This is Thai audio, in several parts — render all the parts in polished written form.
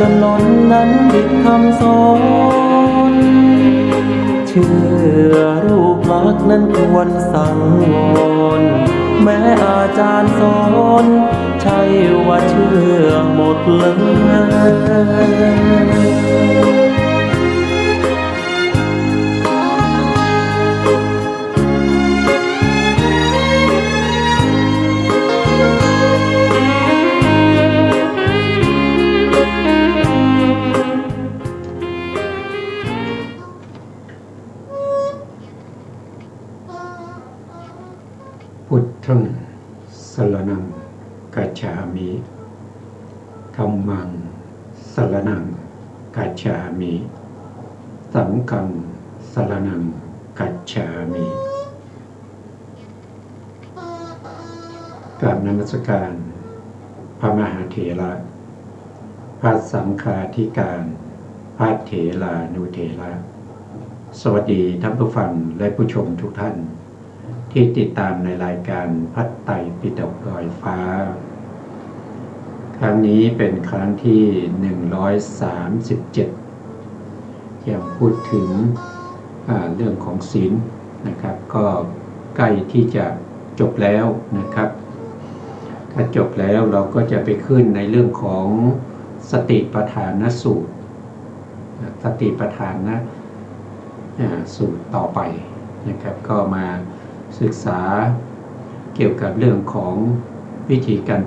จนล้นนั้นผิดคำสอนเชื่อรูปลักษณ์นั้นควรสังวรแม้อาจารย์สอนใช่ว่าเชื่อหมดเลยพุทธังสรณังกัจฉามิธัมมังสรณังกัจฉามิสังฆังสรณังกัจฉามิกราบนมัสการพระมหาเถระพระสังฆาธิการพระเถรานุเถระสวัสดีท่านผู้ฟังและผู้ชมทุกท่านที่ติดตามในรายการพัดไต่ปิฎกลอยฟ้าครั้งนี้เป็นครั้งที่137ยังพูดถึงเรื่องของศีลนะครับก็ใกล้ที่จะจบแล้วนะครับถ้าจบแล้วเราก็จะไปขึ้นในเรื่องของสติปัฏฐานสูตรสติปัฏฐานสูตรต่อไปนะครับก็มาศึกษาเกี่ยวกับเรื่องของวิธีการ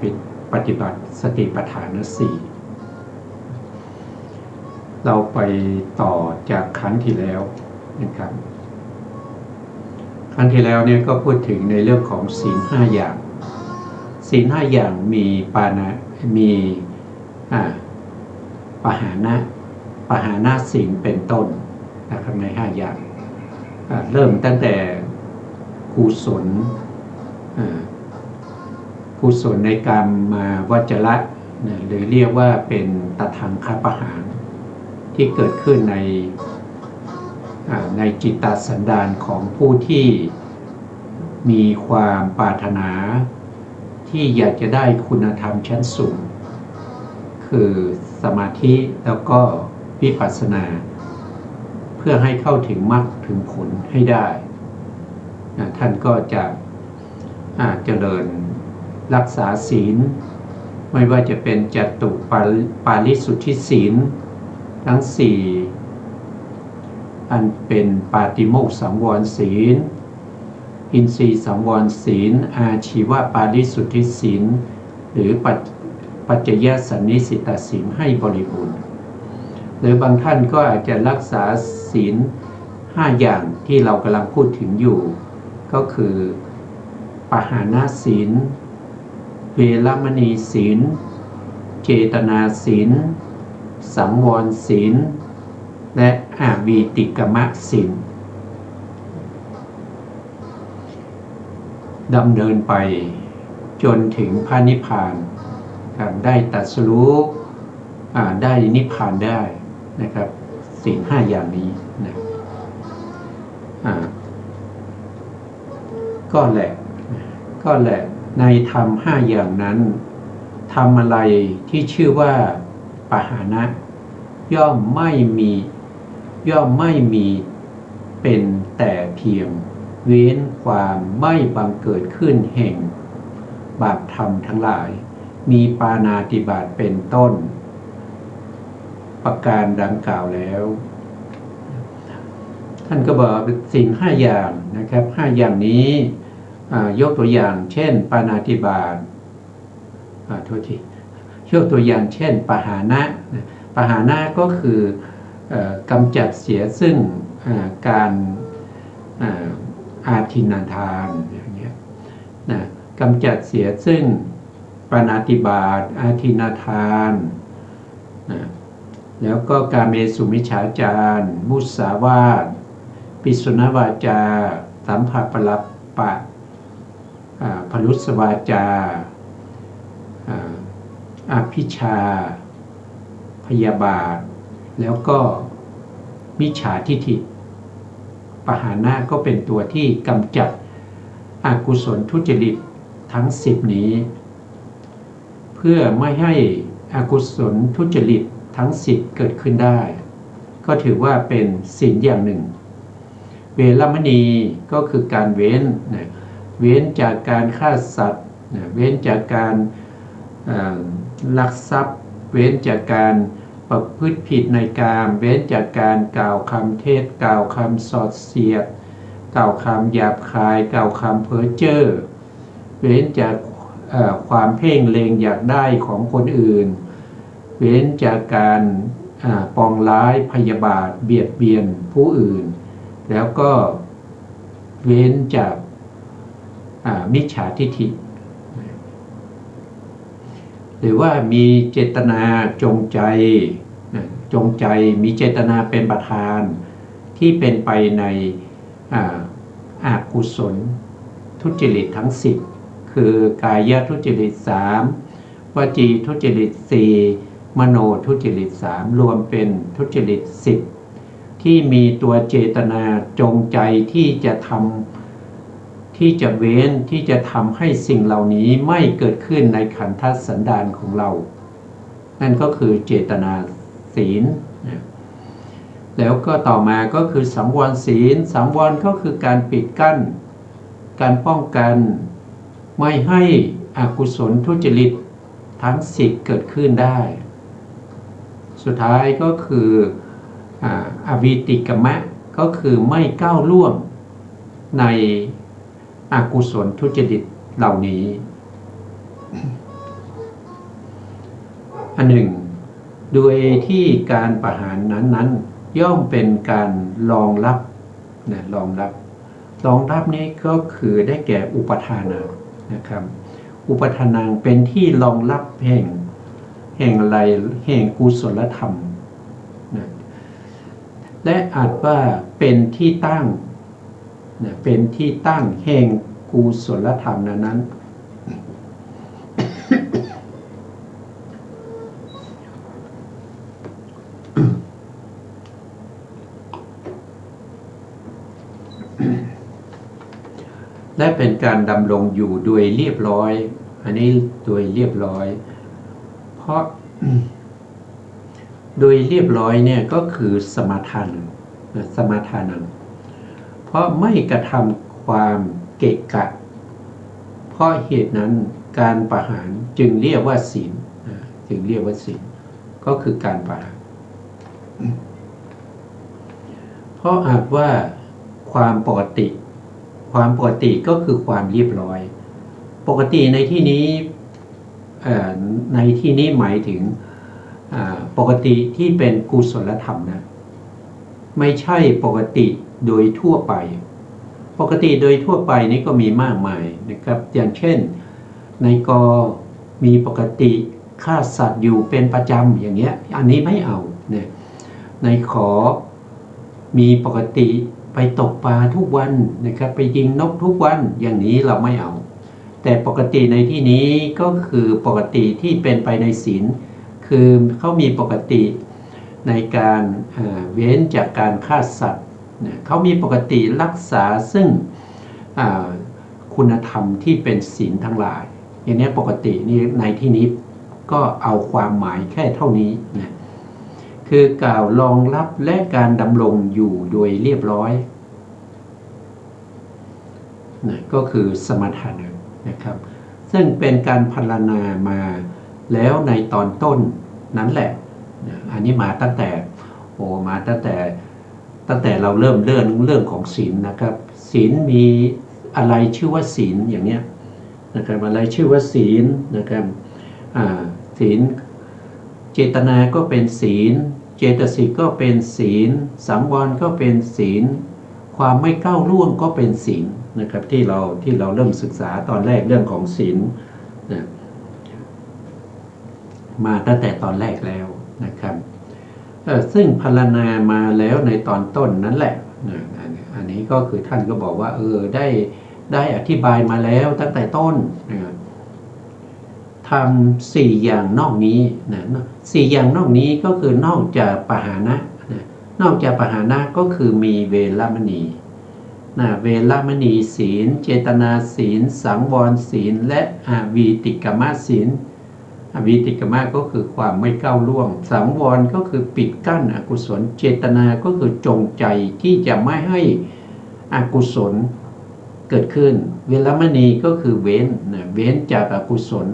ปฏิบัติสติปัฏฐานสี่เราไปต่อจากครั้งที่แล้วนะครับครั้งที่แล้วเนี่ยก็พูดถึงในเรื่องของศีลห้าอย่างศีลห้าอย่างมีมีปหานะศีลเป็นต้นนะครับในห้าอย่างเริ่มตั้งแต่กุศลในกรรมวจระหรือเรียกว่าเป็นตทังคปหารที่เกิดขึ้นในจิตตสันดานของผู้ที่มีความปรารถนาที่อยากจะได้คุณธรรมชั้นสูงคือสมาธิแล้วก็วิปัสสนาเพื่อให้เข้าถึงมรรคถึงผลให้ได้ท่านก็จะเจริญรักษาศีลไม่ว่าจะเป็นจตุปาริสุทธิศีลทั้งสี่อันเป็นปาติโมกข์สังวรศีลอินทรีย์สังวรศีลอาชีวปาริสุทธิศีลหรือปัจจยสันนิสิตศีลให้บริบูรณ์หรือบางท่านก็อาจจะรักษาศีล5อย่างที่เรากำลังพูดถึงอยู่ก็คือปหานะศีลเวรมณีศีลเจตนาศีลสังวรศีลและอาวีติกมศีลดำเนินไปจนถึงพระนิพพานได้ตรัสรู้ได้นิพพานได้นะครับศีล5อย่างนี้นะก็แหละในธรรม5อย่างนั้นทำอะไรที่ชื่อว่าปหานะย่อมไม่มีเป็นแต่เพียงเว้นความไม่บังเกิดขึ้นแห่งบาปธรรมทั้งหลายมีปาณาติบาตเป็นต้นประการดังกล่าวแล้วท่านก็บอกศีล5อย่างนะครับ5อย่างนี้ยกตัวอย่างเช่นปาณาติบาตยกตัวอย่างเช่นปหานะก็คือกำจัดเสียซึ่งการอาทินนาทานอย่างเงี้ยนะกำจัดเสียซึ่งปาณาติบาตอาทินนาทานนะแล้วก็กาเมสุมิจฉาจารมุสาวาทปิสุนวาจาสัมภปลัปปะพลุสวาจาอภิชาพยาบาทแล้วก็มิจฉาทิฏฐิปหานะก็เป็นตัวที่กำจัดอกุศลทุจริตทั้ง10นี้เพื่อไม่ให้อกุศลทุจริต ทั้ง10เกิดขึ้นได้ก็ถือว่าเป็นศีลอย่างหนึ่งเวรมณีก็คือการเว้นนะเว้นจากการฆ่าสัตว์นะเว้นจากการลักทรัพย์เว้นจากการประพฤติผิดในกามเว้นจากการกล่าวคำเท็จกล่าวคำสอดเสียดกล่าวคำหยาบคายกล่าวคำเพ้อเจ้อเว้นจากความเพ่งเล็งอยากได้ของคนอื่นเว้นจากการปองร้ายพยาบาทเบียดเบียนผู้อื่นแล้วก็เว้นจากมิจฉาทิฏฐิหรือว่ามีเจตนาจงใจมีเจตนาเป็นประธานที่เป็นไปในอกุศลทุจริตทั้ง10คือกายทุจริต3วจีทุจริต4มโนทุจริต3รวมเป็นทุจริต10ที่มีตัวเจตนาจงใจที่จะทำที่จะเว้นที่จะทำให้สิ่งเหล่านี้ไม่เกิดขึ้นในขันธสันดานของเรานั่นก็คือเจตนาศีลแล้วก็ต่อมาก็คือสังวรศีลสังวรก็คือการปิดกั้นการป้องกันไม่ให้อกุศลทุจริตทั้ง10เกิดขึ้นได้สุดท้ายก็คืออวีติกมะก็คือไม่ก้าวล่วงในอกุศลทุจริตเหล่านี้อันหนึ่งโดยที่การประหารนั้นย่อมเป็นการรองรับรองรับนี้ก็คือได้แก่อุปทานังนะครับอุปทานังเป็นที่รองรับแห่งอะไรแห่งกุศลธรรมนะและอาจว่าเป็นที่ตั้งเป็นที่ตั้งแห่งกุศลธรรมนั้นและเป็นการดำรงอยู่โดยเรียบร้อยอันนี้โดยเรียบร้อยเพราะ โดยเรียบร้อยเนี่ยก็คือสมาทานเพราะไม่กระทำความเกะกะเพราะเหตุนั้นการประหารจึงเรียกว่าศีลก็คือการประหารเพราะอาจว่าความปกติก็คือความเรียบร้อยปกติในที่นี้หมายถึงปกติที่เป็นกุศลธรรมนะไม่ใช่ปกติโดยทั่วไปปกติโดยทั่วไปนี้ก็มีมากมายนะครับอย่างเช่นในกมีปกติฆ่าสัตว์อยู่เป็นประจำอย่างเงี้ยอันนี้ไม่เอาเนี่ยในขอมีปกติไปตกปลาทุกวันนะครับไปยิงนกทุกวันอย่างนี้เราไม่เอาแต่ปกติในที่นี้ก็คือปกติที่เป็นไปในศีลคือเขามีปกติในการเว้นจากการฆ่าสัตว์เขามีปกติรักษาซึ่งคุณธรรมที่เป็นศีลทั้งหลายอย่างนี้ปกตินี่ในที่นี้ก็เอาความหมายแค่เท่านี้นะคือกล่าวรองรับและการดำรงอยู่โดยเรียบร้อยนะก็คือสมถะนะครับซึ่งเป็นการพรรณนามาแล้วในตอนต้นนั้นแหละนะอันนี้มาตั้งแต่เราเริ่มเรื่องของศีลนะครับศีลมีอะไรชื่อว่าศีลอย่างเนี้ยนะครับอะไรชื่อว่าศีลนะครับศีลเจตนาก็เป็นศีลเจตสิกก็เป็นศีลสังวรก็เป็นศีลความไม่ก้าวล่วงก็เป็นศีลนะครับที่เราเริ่มศึกษาตอนแรกเรื่องของศีลนะมาตั้งแต่ตอนแรกแล้วนะครับซึ่งพรรณนามาแล้วในตอนต้นนั้นแหละอันนี้ก็คือท่านก็บอกว่าได้อธิบายมาแล้วตั้งแต่ต้นนะครับทำ4อย่างนอกนี้นะ4อย่างนอกนี้ก็คือนอกจากปหานะนอกจากปหานะก็คือมีเวรมณีเวรมณีศีลเจตนาศีลสังวรศีลและอาวีติกมศีล อวิติกมะก็คือความไม่ก้าวล่วงสังวรก็คือปิดกั้นอกุศลเจตนาก็คือจงใจที่จะไม่ให้อกุศลเกิดขึ้นเวรมณีก็คือเว้นนะเว้นจากอกุศล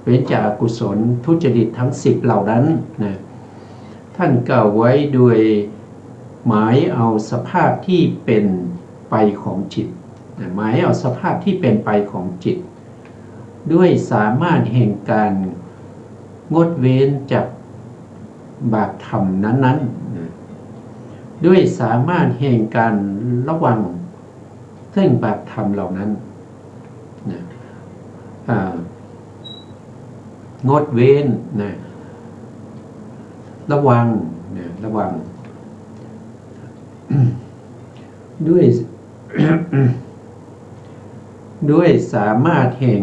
เว้นจากอกุศลทุจริตทั้ง10เหล่านั้นนะท่านกล่าวไว้โดยหมายเอาสภาพที่เป็นไปของจิตนะหมายเอาสภาพที่เป็นไปของจิตด้วยสามารถแห่งการงดเว้นจากบาปธรรมนั้นๆนะด้วยสามารถแห่งการระวังซึ่งบาปธรรมเหล่านั้นนะงดเว้นนะระวังนะระวัง ด้วย ด้วยสามารถแห่ง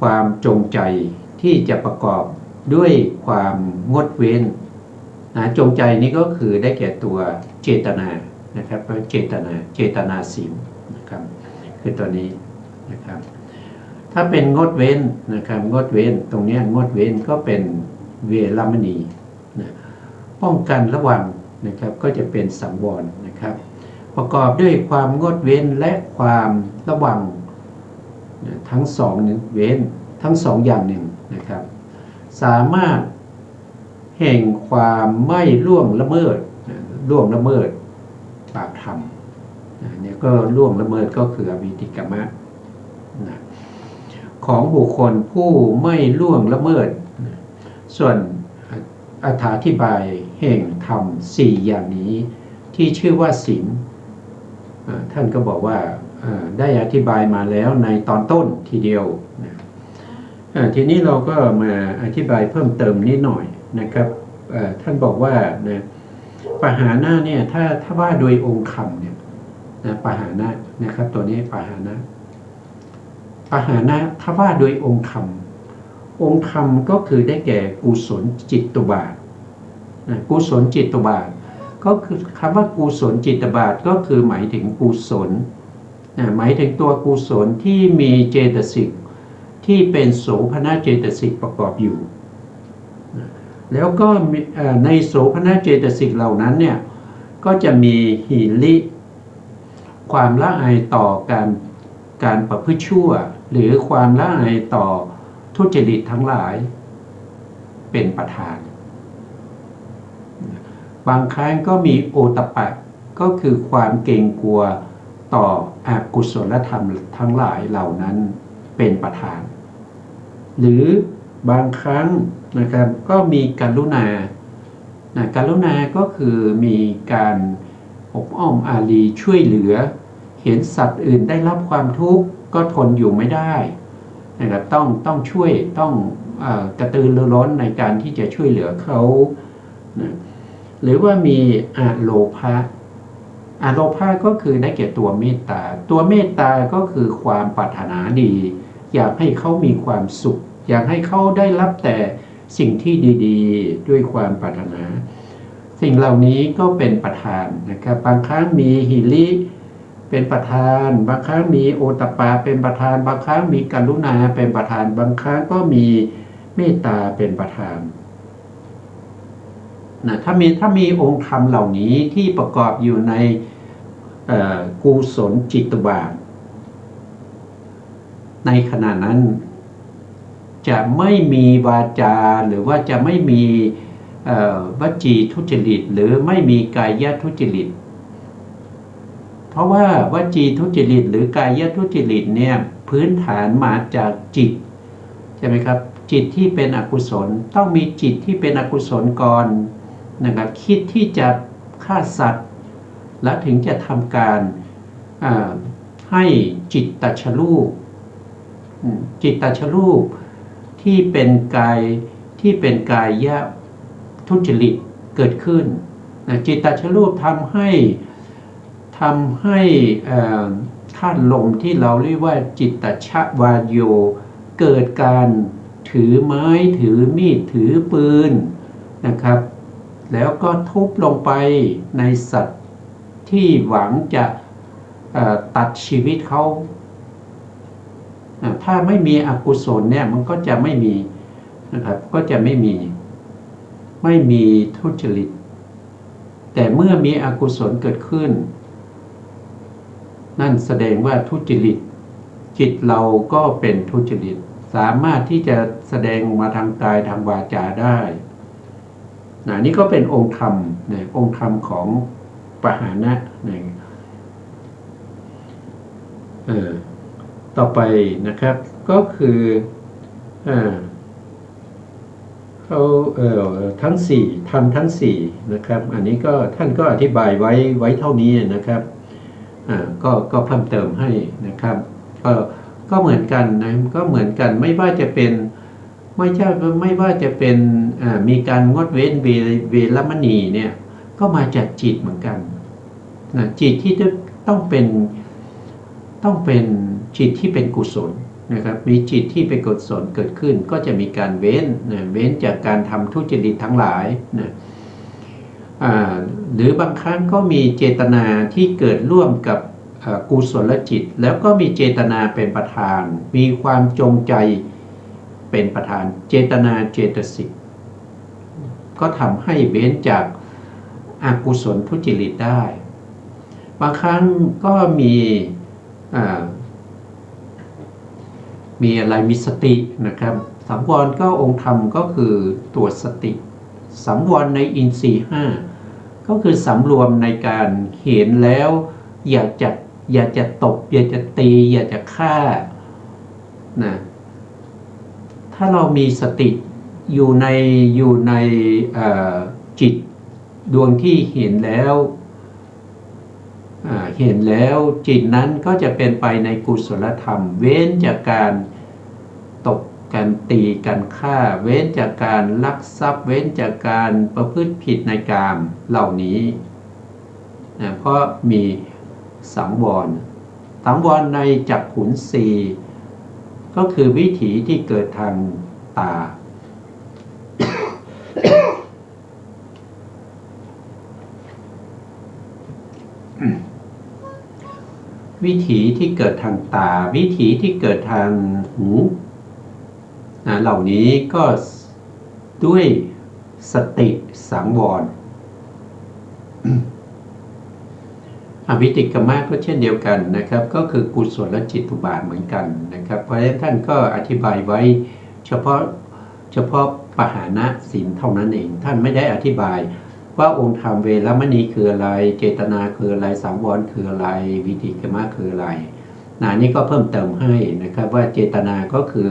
ความจงใจที่จะประกอบด้วยความงดเว้นนะจงใจนี้ก็คือได้แก่ตัวเจตนานะครับเจตนาศีลนะครับคือตัวนี้นะครับถ้าเป็นงดเว้นนะครับงดเว้นตรงนี้งดเว้นก็เป็นเวรมณีนะป้องกันระวังนะครับก็จะเป็นสังวรนะครับประกอบด้วยความงดเว้นและความระวังทั้งสองเว้นทั้งสองอย่างหนึ่งนะครับสามารถแห่งความไม่ล่วงละเมิดบาปธรรมเนี่ยก็ล่วงละเมิดก็คืออวิติกมะนะของบุคคลผู้ไม่ล่วงละเมิดนะส่วนอธิบายแห่งธรรม4อย่างนี้ที่ชื่อว่าศีลท่านก็บอกว่าได้อธิบายมาแล้วในตอนต้นทีเดียวนะทีนี้เราก็มาอธิบายเพิ่มเติมนิดหน่อยนะครับท่านบอกว่านะปหานะเนี่ยถ้าว่าโดยองค์คำเนี่ยนะปหานะนะครับตัวนี้ปหานะถ้าว่าโดยองค์คำก็คือได้แก่กุศลจิตตุบาทนะกุศลจิตตุบาทก็คือคำว่ากุศลจิตบาทก็คือหมายถึงกุศลนะหมายถึงตัวกุศลที่มีเจตสิกที่เป็นโสภณเจตสิกประกอบอยู่นะแล้วก็ในโสภณเจตสิกเหล่านั้นเนี่ยก็จะมีหิริความละอายต่อการประพฤติชั่วหรือความละอายต่อทุจริตทั้งหลายเป็นประธานบางครั้งก็มีโอตปะก็คือความเกรงกลัวต่ออกุศลธรรมทั้งหลายเหล่านั้นเป็นประธานหรือบางครั้งนะครับก็มีกรุณากรุณาก็คือมีการอบอ้อมอารีช่วยเหลือเห็นสัตว์อื่นได้รับความทุกข์ก็ทนอยู่ไม่ได้นะครับต้องช่วยต้องกระตือรือร้นในการที่จะช่วยเหลือเขานะหรือว่ามีอโลภะก็คือได้แก่ตัวเมตตาก็คือความปรารถนาดีอยากให้เขามีความสุขอยากให้เขาได้รับแต่สิ่งที่ดีๆด้วยความปรารถนาสิ่งเหล่านี้ก็เป็นประธานนะครับบางครั้งมีหิริเป็นประธานบางครั้งมีโอตปะเป็นประธานบางครั้งมีกรุณาเป็นประธานบางครั้งก็มีเมตตาเป็นประธานนะถ้ามีองค์ธรรมเหล่านี้ที่ประกอบอยู่ในกุศลจิตบาทในขณะนั้นจะไม่มีวาจาหรือว่าจะไม่มีวจีทุจริตหรือไม่มีกายทุจริตเพราะว่าวจีทุจริตหรือกายทุจริตเนี่ยพื้นฐานมาจากจิตใช่ไหมครับจิตที่เป็นอกุศลต้องมีจิตที่เป็นอกุศลก่อนนะครับคิดที่จะฆ่าสัตว์และถึงจะทำการให้จิตตชรูปที่เป็นกายทุจริตเกิดขึ้นจิตตชรูปทำให้ธาตุลมที่เราเรียกว่าจิตตชวาโยเกิดการถือไม้ถือมีดถือปืนนะครับแล้วก็ทุบลงไปในสัตว์ที่หวังจะตัดชีวิตเขาถ้าไม่มีอกุศลเนี่ยมันก็จะไม่มี นะครับก็จะไม่มีทุจริตแต่เมื่อมีอกุศลเกิดขึ้นนั่นแสดงว่าทุจริตจิตเราก็เป็นทุจริตสามารถที่จะแสดงมาทางกายทางวาจาได้นี่ก็เป็นองค์ธรรมนะองค์ธรรมของปหานะนะต่อไปนะครับก็คือเขาทั้งสี่ทำทั้งสี่นะครับอันนี้ก็ท่านก็อธิบายไว้เท่านี้นะครับก็เพิ่มเติมให้นะครับก็เหมือนกันนะก็เหมือนกันไม่ว่าจะเป็นไม่ว่าจะเป็นมีการงดเว้นเวรมณีเนี่ยก็มาจากจิตเหมือนกันนะจิตที่ต้องเป็นจิตที่เป็นกุศลนะครับมีจิตที่เป็นกุศลเกิดขึ้นก็จะมีการเว้นจากการทำทุจริตทั้งหลายนะหรือบางครั้งก็มีเจตนาที่เกิดร่วมกับกุศลจิตแล้วก็มีเจตนาเป็นประธานมีความจงใจเป็นประธานเจตนาเจตสิกก็ทำให้เว้นจากอกุศลทุจริตได้บางครั้งก็มีอะไรมีสตินะครับสังวรก็องค์ธรรมก็คือตัวสติสังวรในอินทรีย์ห้าก็คือสำรวมในการเห็นแล้วอยากจะตบอยากจะตีอยากจะฆ่านะถ้าเรามีสติอยู่ในจิตดวงที่เห็นแล้วจิตนั้นก็จะเป็นไปในกุศลธรรมเว้นจากการตบการตีการฆ่าเว้นจากการลักทรัพย์เว้นจากการประพฤติผิดในกามเหล่านี้นะเพราะมีสังวรในจักขุนสีก็คือวิถีที่เกิดทางตา วิถีที่เกิดทางตาวิถีที่เกิดทางหูเหล่านี้ก็ด้วยสติสังวร อวิติกมะก็เช่นเดียวกันนะครับก็คือกุศลจิตตุบาทเหมือนกันนะครับเพราะฉะนั้นท่านก็อธิบายไว้เฉพาะปหานะศีลเท่านั้นเองท่านไม่ได้อธิบายว่าองค์ธรรมเวรมณีคืออะไรเจตนาคืออะไรสังวรคืออะไรวิติกมะคืออะไรนี่ก็เพิ่มเติมให้นะครับว่าเจตนาก็คือ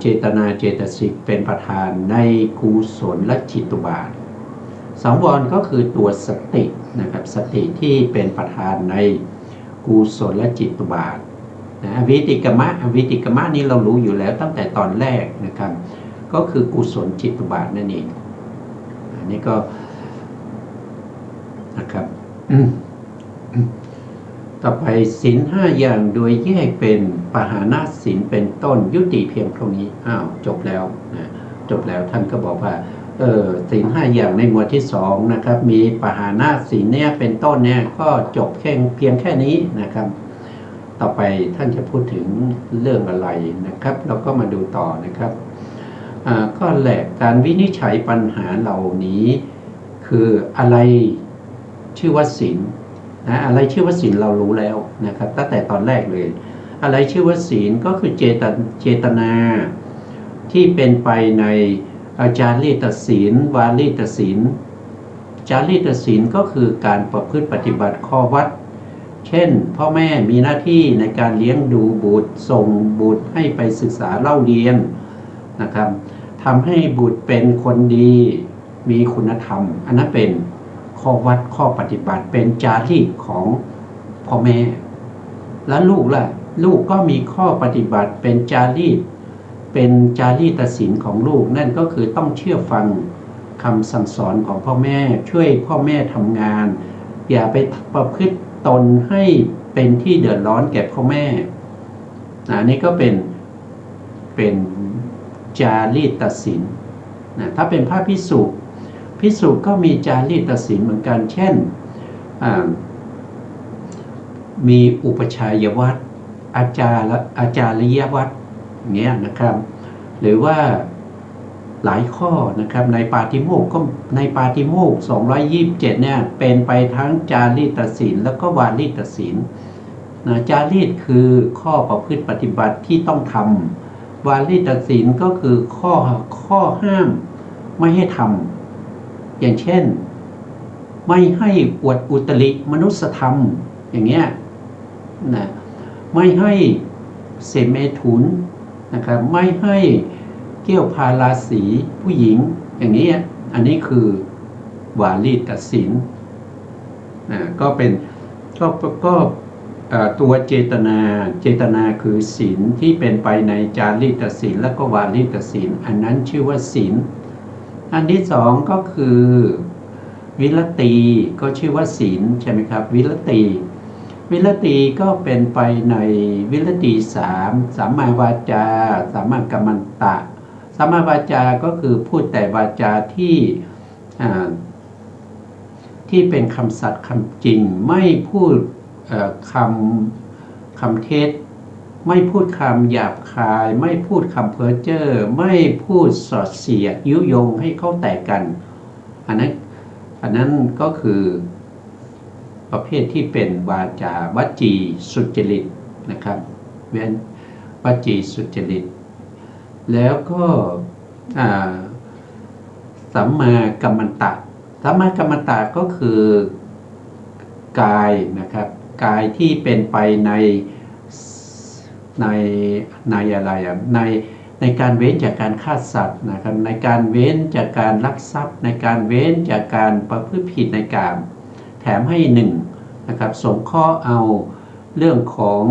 เจตนาเจตสิกเป็นประธานในกุศลและจิตตุบาทสังวรก็คือตัวสตินะครับสติที่เป็นประธานในกุศลและจิตตุบาทอวิติกมะนี้เรารู้อยู่แล้วตั้งแต่ตอนแรกนะครับก็คือกุศลจิตตุบาทนั่นเองอันนี้ก็นะครับต่อไปศีลห้าอย่างโดยแยกเป็นปหานะศีลเป็นต้นยุติเพียงเท่านี้จบแล้วนะจบแล้วท่านก็บอกว่าศีลห้าอย่างในหมวดที่สองนะครับมีปหานะศีลเนี่ยเป็นต้นเนี่ยก็จบเพียงแค่นี้นะครับต่อไปท่านจะพูดถึงเรื่องอะไรนะครับเราก็มาดูต่อนะครับก็แหละการวินิจฉัยปัญหาเหล่านี้คืออะไรชื่อว่าศีลนะอะไรชื่อว่าศีลเรารู้แล้วนะครับตั้งแต่ตอนแรกเลยอะไรชื่อว่าศีลก็คือเจตนาที่เป็นไปในจารีตศีลวารีตศีลจารีตศีลก็คือการประพฤติปฏิบัติข้อวัดเช่นพ่อแม่มีหน้าที่ในการเลี้ยงดูบุตรส่งบุตรให้ไปศึกษาเล่าเรียนนะครับทำให้บุตรเป็นคนดีมีคุณธรรมอันนั้นเป็นข้อวัดข้อปฏิบัติเป็นจารีตของพ่อแม่แล้วลูกล่ะลูกก็มีข้อปฏิบัติเป็นจารีตศีลของลูกนั่นก็คือต้องเชื่อฟังคำสั่งสอนของพ่อแม่ช่วยพ่อแม่ทำงานอย่าไปประพฤติตนให้เป็นที่เดือดร้อนแก่พ่อแม่นี่ก็เป็นจารีตศีลถ้าเป็นพระภิกษุก็มีจารีตศีลเหมือนกันเช่นมีอุปชัยวัตรอาจาริยวัตรเงี้ยนะครับหรือว่า หลายข้อนะครับในปาฏิโมกข์ก็ในปาฏิโมกข์227เนี่ยเป็นไปทั้งจารีตศีลแล้วก็วารีตศีลนะจารีตคือข้อประพฤติปฏิบัติที่ต้องทำวารีตศีลก็คือข้อห้ามไม่ให้ทำอย่างเช่นไม่ให้อวดอุตริมนุสธรรมอย่างเงี้ยนะไม่ให้เสพเมถุนนะครับไม่ให้เกี่ยวพาราสีผู้หญิงอย่างนี้อันนี้คือวารีตศีลนะก็เป็นก็ตัวเจตนาคือศีลที่เป็นไปในจารีตศีลและก็วารีตศีลอันนั้นชื่อว่าศีลอันที่สองก็คือวิรตีก็ชื่อว่าศีลใช่ไหมครับวิรตีก็เป็นไปในวิรตีสัมมาวาจาสัมมากัมมันตะสัมมาวาจาก็คือพูดแต่วาจาที่เป็นคำสัตย์คำจริงไม่พูดคำเท็จไม่พูดคำหยาบคายไม่พูดคำเพ้อเจ้อไม่พูดสอดเสียดยุยงให้เขาแตกกันอันนั้นก็คือประเภทที่เป็นวาจาวจีสุจริตนะครับเว้นวจีสุจริตแล้วก็สัมมากัมมันตะสัมมากัมมันตะก็คือกายนะครับกายที่เป็นไปในอะไรในการเว้นจากการฆ่าสัตว์นะครับในการเว้นจากการลักทรัพย์ในการเว้นจากการประพฤติผิดในกามแถมให้หนึ่งนะครับสงเคราะห์เอาเรื่องของ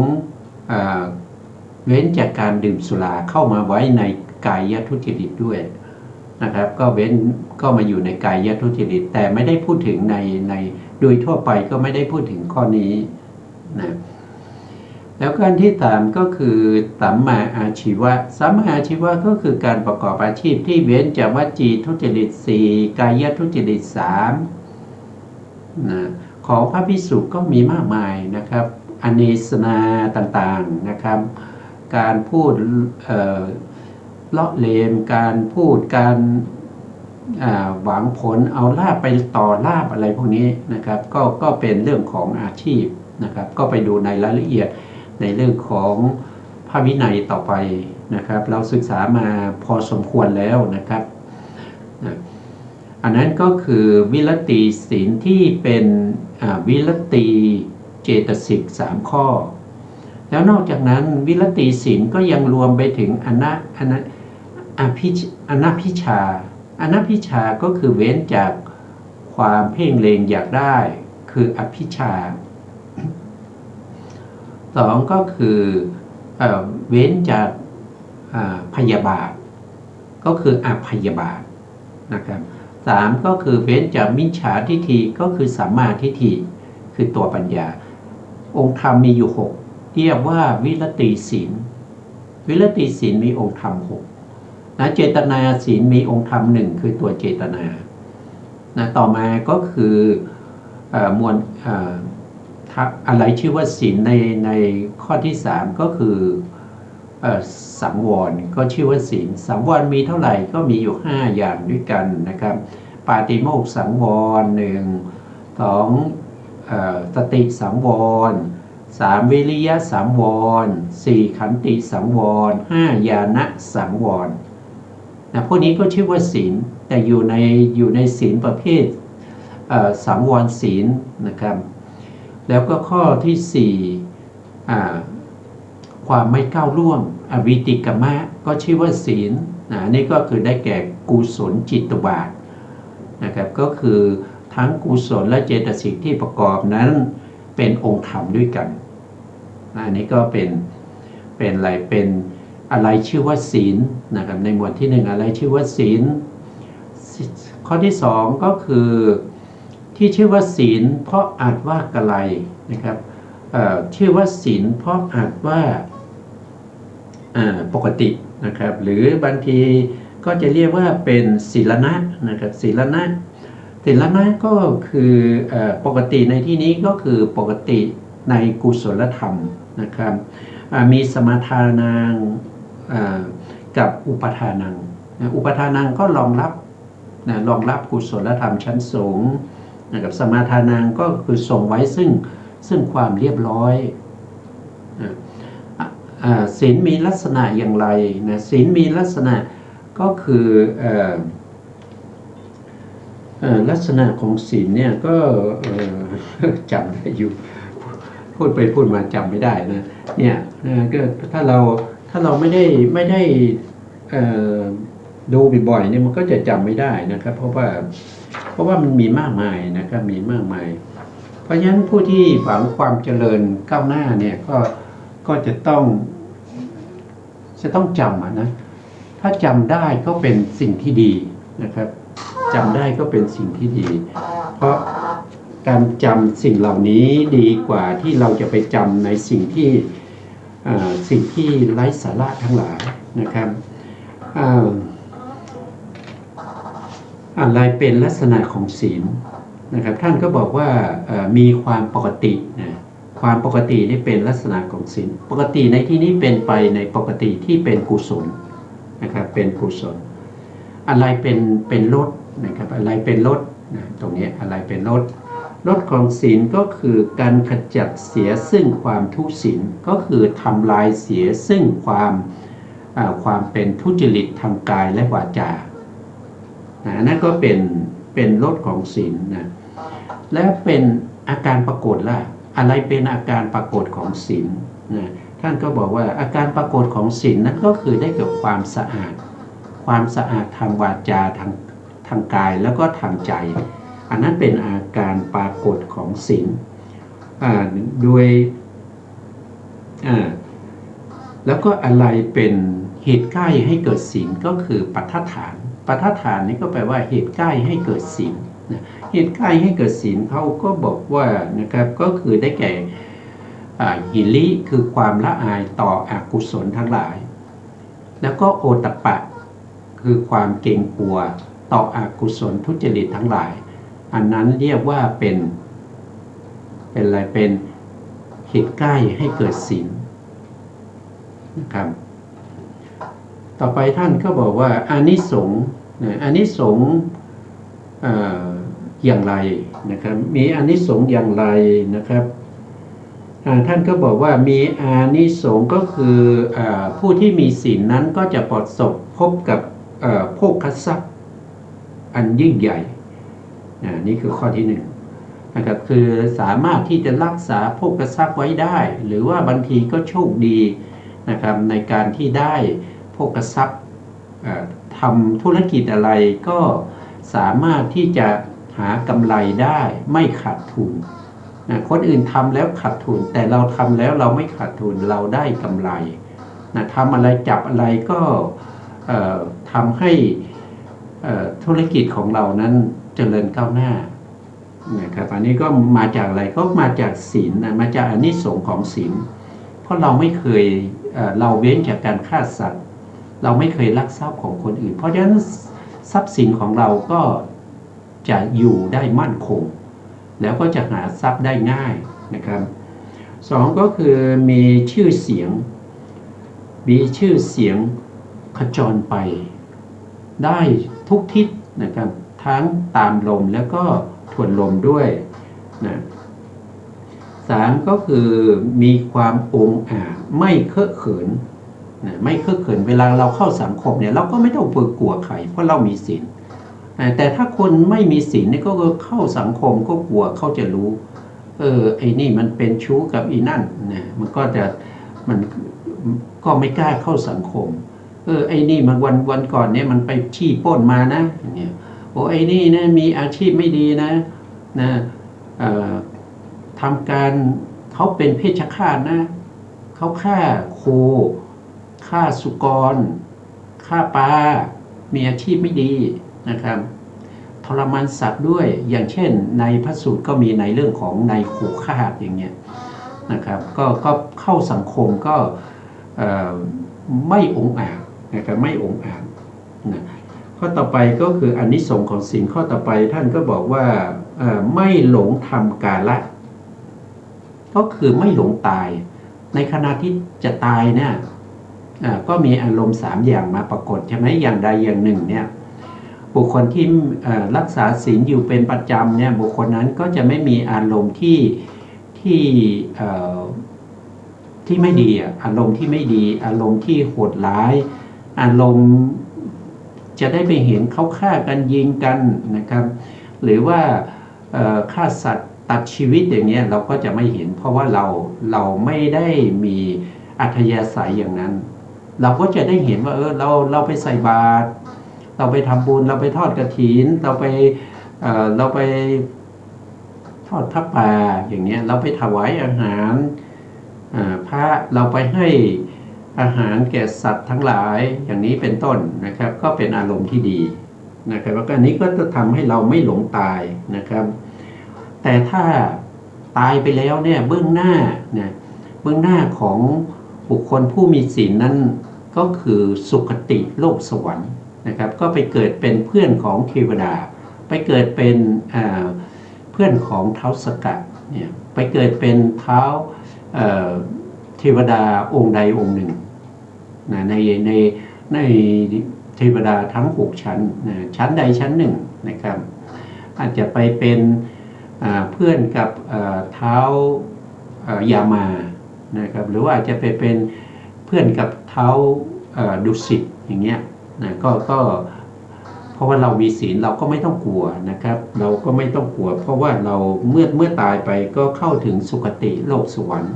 เว้นจากการดื่มสุราเข้ามาไว้ในกายทุจริตด้วยนะครับก็มาอยู่ในกายทุจริตแต่ไม่ได้พูดถึงในโดยทั่วไปก็ไม่ได้พูดถึงข้อนี้นะแล้วการที่สามก็คือสัมมาอาชีวะสัมมาอาชีวะก็คือการประกอบอาชีพที่เว้นจากวจีทุจริต4กายทุจริต3นะของพระภิกษุก็มีมากมายนะครับอเนสนาต่างๆนะครับการพูดเลาะเลมการพูดการหวังผลเอาลาภไปต่อลาภอะไรพวกนี้นะครับก็เป็นเรื่องของอาชีพนะครับก็ไปดูในรายละเอียดในเรื่องของพระวินัยต่อไปนะครับเราศึกษามาพอสมควรแล้วนะครับอันนั้นก็คือวิรติศีลที่เป็นวิรติเจตสิก3ข้อแล้วนอกจากนั้นวิรติศีลก็ยังรวมไปถึงอนัพพิชาก็คือเว้นจากความเพ่งเล็งอยากได้คืออภิชา2ก็คือเว้นจากพยาบาทก็คืออพยาบาทนะครับ3ก็คือเว้นจากมิจฉาทิฏฐิก็คือสัมมาทิฏฐิคือตัวปัญญาองค์ธรรมมีอยู่6เรียกว่าวิรติศีลมีองค์ธรรม6นะเจตนาศีลมีองค์ธรรม1คือตัวเจตนานะต่อมาก็คือมวลอะไรชื่อว่าศีลในข้อที่3ก็คือสังวรก็ชื่อว่าศีลสังวรมีเท่าไหร่ก็มีอยู่5อย่างด้วยกันนะครับปาติโมกข์สังวร1 2สติสังวร3วิริยะสังวร4ขันติสังวร5ญาณสังวรนะพวกนี้ก็ชื่อว่าศีลแต่อยู่ในศีลประเภทสังวรศีลนะครับแล้วก็ข้อที่4ความไม่ก้าวล่วงอวิติกมะก็ชื่อว่าศีลนี่ก็คือได้แก่กุศลจิตบาทนะครับก็คือทั้งกุศลและเจตสิกที่ประกอบนั้นเป็นองค์ธรรมด้วยกันอันนี้ก็เป็นอะไรชื่อว่าศีลนะครับในหมวดที่1อะไรชื่อว่าศีลข้อที่2ก็คือที่ชื่อว่าศีลเพราะอาจว่ากะไรนะครับชื่อว่าศีลเพราะอาจว่าปกตินะครับหรือบางทีก็จะเรียกว่าเป็นศีลนะนะครับศีลนะก็คือปกติในที่นี้ก็คือปกติในกุศลธรรมนะครับมีสมาทานังกับอุปทานัง อุปทานังก็รองรับรองรับกุศลธรรมชั้นสูงนะครับสมาทานังก็คือส่งไว้ซึ่งความเรียบร้อยศีลมีลักษณะอย่างไรนะศีลมีลักษณะก็คือลักษณะของศีลเนี่ยก็จำได้อยู่พูดไปพูดมาจำไม่ได้นะเนี่ยก็ถ้าเราไม่ได้ดูบ่อยๆเนี่ยมันก็จะจำไม่ได้นะครับเพราะว่ามันมีมากมายนะครับมีมากมายเพราะฉะนั้นผู้ที่หวังความเจริญก้าวหน้าเนี่ยก็จะต้องจำนะถ้าจำได้ก็เป็นสิ่งที่ดีนะครับจำได้ก็เป็นสิ่งที่ดีเพราะการจำสิ่งเหล่านี้ดีกว่าที่เราจะไปจำในสิ่งที่ไร้สาระทั้งหลายนะครับอะไรเป็นลักษณะของศีลนะครับท่านก็บอกว่ามีความปกตินะความปกตินี่เป็นลักษณะของศีลปกติในที่นี้เป็นไปในปกติที่เป็นกุศลนะครับเป็นกุศลอะไรเป็นลดนะครับอะไรเป็นลดนะตรงนี้อะไรเป็นลดของศีลก็คือการขจัดเสียซึ่งความทุศีลก็คือทำลายเสียซึ่งความเป็นทุจริตทางกายและวาจานั่นก็เป็นลดของศีลนะแล้วเป็นอาการปรากฏล่ะอะไรเป็นอาการปรากฏของศีลนะท่านก็บอกว่าอาการปรากฏของศีลนั้นก็คือได้เกิดความสะอาดทางวาจาทางกายแล้วก็ทางใจอันนั้นเป็นอาการปรากฏของศีลโดยแล้วก็อะไรเป็นเหตุใกล้ให้เกิดศีลก็คือปัฏฐานนี่ก็แปลว่าเหตุใกล้ให้เกิดศีลเหตุใกล้ให้เกิดศีลเขาก็บอกว่านะครับก็คือได้แก่หิริคือความละอายต่ออกุศลทั้งหลายแล้วก็โอตตัปปะคือความเกรงกลัวต่ออกุศลทุจริตทั้งหลายอันนั้นเรียกว่าเป็นอะไรเป็นเหตุใกล้ให้เกิดศีลนะครับต่อไปท่านก็บอกว่าอานิสงส์อย่างไรนะครับมีอานิสงส์อย่างไรนะครับท่านก็บอกว่ามีอานิสงส์ก็คือผู้ที่มีศีลนั้นก็จะประสบพบกับโภคทรัพย์อันยิ่งใหญ่นี่คือข้อที่หนึ่งนะครับคือสามารถที่จะรักษาโภคทรัพย์ไว้ได้หรือว่าบางทีก็โชคดีนะครับในการที่ได้โภคทรัพย์ทำธุรกิจอะไรก็สามารถที่จะหากำไรได้ไม่ขาดทุนคนอื่นทำแล้วขาดทุนแต่เราทำแล้วเราไม่ขาดทุนเราได้กำไรทำอะไรจับอะไรก็ทำให้ธุรกิจของเรานั้นเจริญก้าวหน้านะครับอันนี้ก็มาจากอะไรก็มาจากศีลมาจากอานิสงส์ของศีลเพราะเราไม่เคยเราเว้นจากการฆ่าสัตว์เราไม่เคยลักทรัพย์ของคนอื่นเพราะฉะนั้นทรัพย์สินของเราก็จะอยู่ได้มั่นคงแล้วก็จะหาทรัพย์ได้ง่ายนะครับสองก็คือมีชื่อเสียงขจรไปได้ทุกทิศนะครับทั้งตามลมแล้วก็ทวนลมด้วยนะสามก็คือมีความองอาจไม่เคอะเขินไม่เคอะเขินเวลาเราเข้าสังคมเนี่ยเราก็ไม่ต้องกลัวใครเพราะเรามีศีลแต่ถ้าคนไม่มีศีลเนี่ยก็เข้าสังคมก็กลัวเขาจะรู้ไอ้นี่มันเป็นชู้กับอีนั่นนะมันก็ไม่กล้าเข้าสังคมไอ้นี่มันวันก่อนเนี่ยมันไปชี้ปล้นมานะเนี่ยไอ้นี่นะมีอาชีพไม่ดีนะทำการเขาเป็นเพชฌฆาตนะเขาฆ่าโคฆ่าสุกรฆ่าปลามีอาชีพไม่ดีนะครับทรมานสัตว์ด้วยอย่างเช่นในพระสูตรก็มีในเรื่องของในขู่ฆ่าอย่างเงี้ยนะครับก็เข้าสังคมก็ไม่องอาจนะครับไม่องอาจนะข้อต่อไปก็คืออานิสงส์ของศีลข้อต่อไปท่านก็บอกว่าไม่หลงทำกาละก็คือไม่หลงตายในขณะที่จะตายเนี่ย ก็มีอารมณ์3อย่างมาปรากฏใช่ไหมอย่างใดอย่างหนึ่งเนี่ยบุคคลที่รักษาศีลอยู่เป็นประจำเนี่ยบุคคลนั้นก็จะไม่มีอารมณ์ที่ที่ไม่ดีอารมณ์ที่ไม่ดีอารมณ์ที่โหดร้ายอารมณ์จะได้ไปเห็นเขาฆ่ากันยิงกันนะครับหรือว่าฆ่าสัตว์ตัดชีวิตอย่างเงี้ยเราก็จะไม่เห็นเพราะว่าเราไม่ได้มีอัธยาศัยอย่างนั้นเราก็จะได้เห็นว่าเราไปใส่บาตรเราไปทำบุญเราไปทอดกฐินเราไปทอดพระป่าอย่างเงี้ยเราไปถวายอาหารพระเราไปให้อาหารแก่สัตว์ทั้งหลายอย่างนี้เป็นต้นนะครับก็เป็นอารมณ์ที่ดีนะครับแล้วก็อันนี้ก็จะทำให้เราไม่หลงตายนะครับแต่ถ้าตายไปแล้วเนี่ยเบื้องหน้าของบุคคลผู้มีศีลนั้นก็คือสุคติโลกสวรรค์นะครับก็ไปเกิดเป็นเพื่อนของเทวดาไปเกิดเป็นเพื่อนของท้าวสกัดเนี่ยไปเกิดเป็นท้าวเทวดาองค์ใดองค์หนึ่งนะในเทวดาทั้ง6ชั้นนะชั้นใดชั้นหนึ่งนะครับอาจจะไปเป็นเพื่อนกับท้าวยามานะครับหรือว่าอาจจะไปเป็นเพื่อนกับท้าวดุสิตอย่างเงี้ยนะก็เพราะว่าเรามีศีลเราก็ไม่ต้องกลัวนะครับเราก็ไม่ต้องกลัวเพราะว่าเราเมื่อตายไปก็เข้าถึงสุคติโลกสวรรค์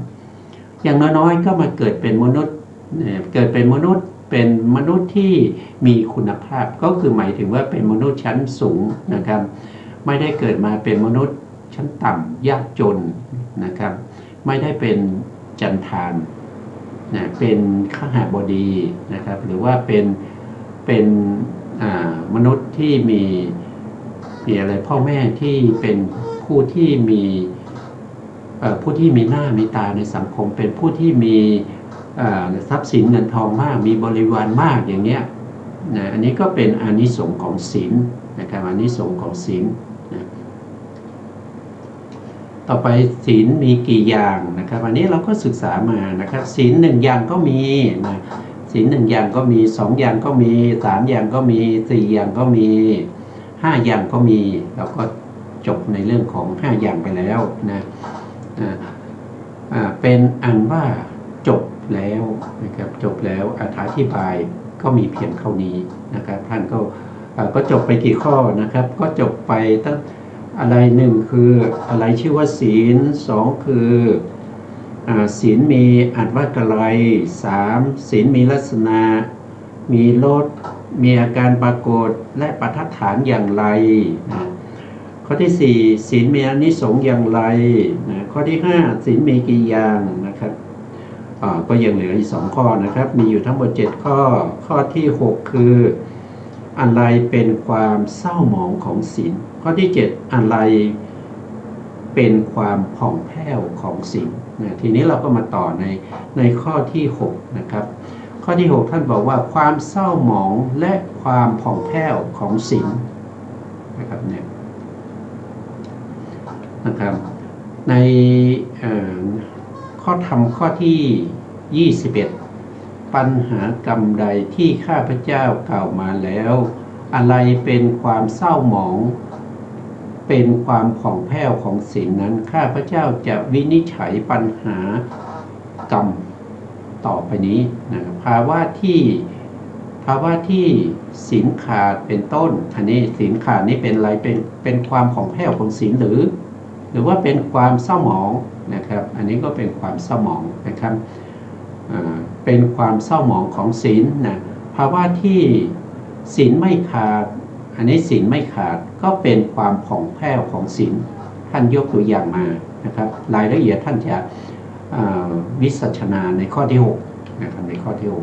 อย่างน้อยๆก็มาเกิดเป็นมนุษย์เป็นมนุษย์ที่มีคุณภาพก็คือหมายถึงว่าเป็นมนุษย์ชั้นสูงนะครับไม่ได้เกิดมาเป็นมนุษย์ชั้นต่ำยากจนนะครับไม่ได้เป็นจันทานนะเป็นขหบดีนะครับหรือว่าเป็นมนุษย์ที่มีอะไรพ่อแม่ที่เป็นผู้ที่มีหน้ามีตาในสังคมเป็นผู้ที่มีทรัพย์สินเงินทองมากมีบริวารมากอย่างเนี้ยนะอันนี้ก็เป็นอานิสงส์ของศีลนะครับอานิสงส์ของศีลนะต่อไปศีลมีกี่อย่างนะครับอันนี้เราก็ศึกษามานะครับศีล1อย่างก็มีนะศีล1อย่างก็มี2อย่างก็มี3อย่างก็มี4อย่างก็มี5อย่างก็มีเราก็จบในเรื่องของ5อย่างไปแล้วนะเป็นอันว่าจบแล้วนะครับจบแล้วอธิบายก็มีเพียงเท่านี้นะครับท่านก็จบไปกี่ข้อนะครับก็จบไปตั้งอะไร1คืออะไรชื่อว่าศีล2คือศีลมีอัตวกลัย3ศีลมีลักษณะมีรสมีอาการปรากฏและปฐฐานอย่างไรนะข้อที่4ศีลมีอานิสงส์อย่างไรนะข้อที่5ศีลมีกี่อย่างนะครับก็ยังเหลืออีก2ข้อนะครับมีอยู่ทั้งหมด7ข้อข้อที่6คืออะไรเป็นความเศร้าหมองของศีลข้อที่7อะไรเป็นความผ่องแผ้วของศีลนะทีนี้เราก็มาต่อในข้อที่6นะครับข้อที่6ท่านบอกว่าความเศร้าหมองและความผ่องแผ้วของศีลนะครับเนี่ยนะครับในข้อธรรมข้อที่21ปัญหากรรมใดที่ข้าพเจ้ากล่าวมาแล้วอะไรเป็นความเศร้าหมองเป็นความผ่องแผ้วของศีลนั้นข้าพเจ้าจะวินิจฉัยปัญหากรรมต่อไปนี้นะภาวะที่ศีลขาดเป็นต้นอันนี้ศีลขาดนี่เป็นอะไรเป็นความผ่องแผ้วของศีลหรือว่าเป็นความเศร้าหมองนะครับอันนี้ก็เป็นความเศร้าหมองนะครับเป็นความเศร้าหมองของศีลนะภาวะที่ศีลไม่ขาดอันนี้ศีลไม่ขาดก็เป็นความผ่องแผ้วของศีลท่านยกตัวอย่างมานะครับรายละเอียดท่านจะวิสัชนาในข้อที่6นะครับในข้อที่6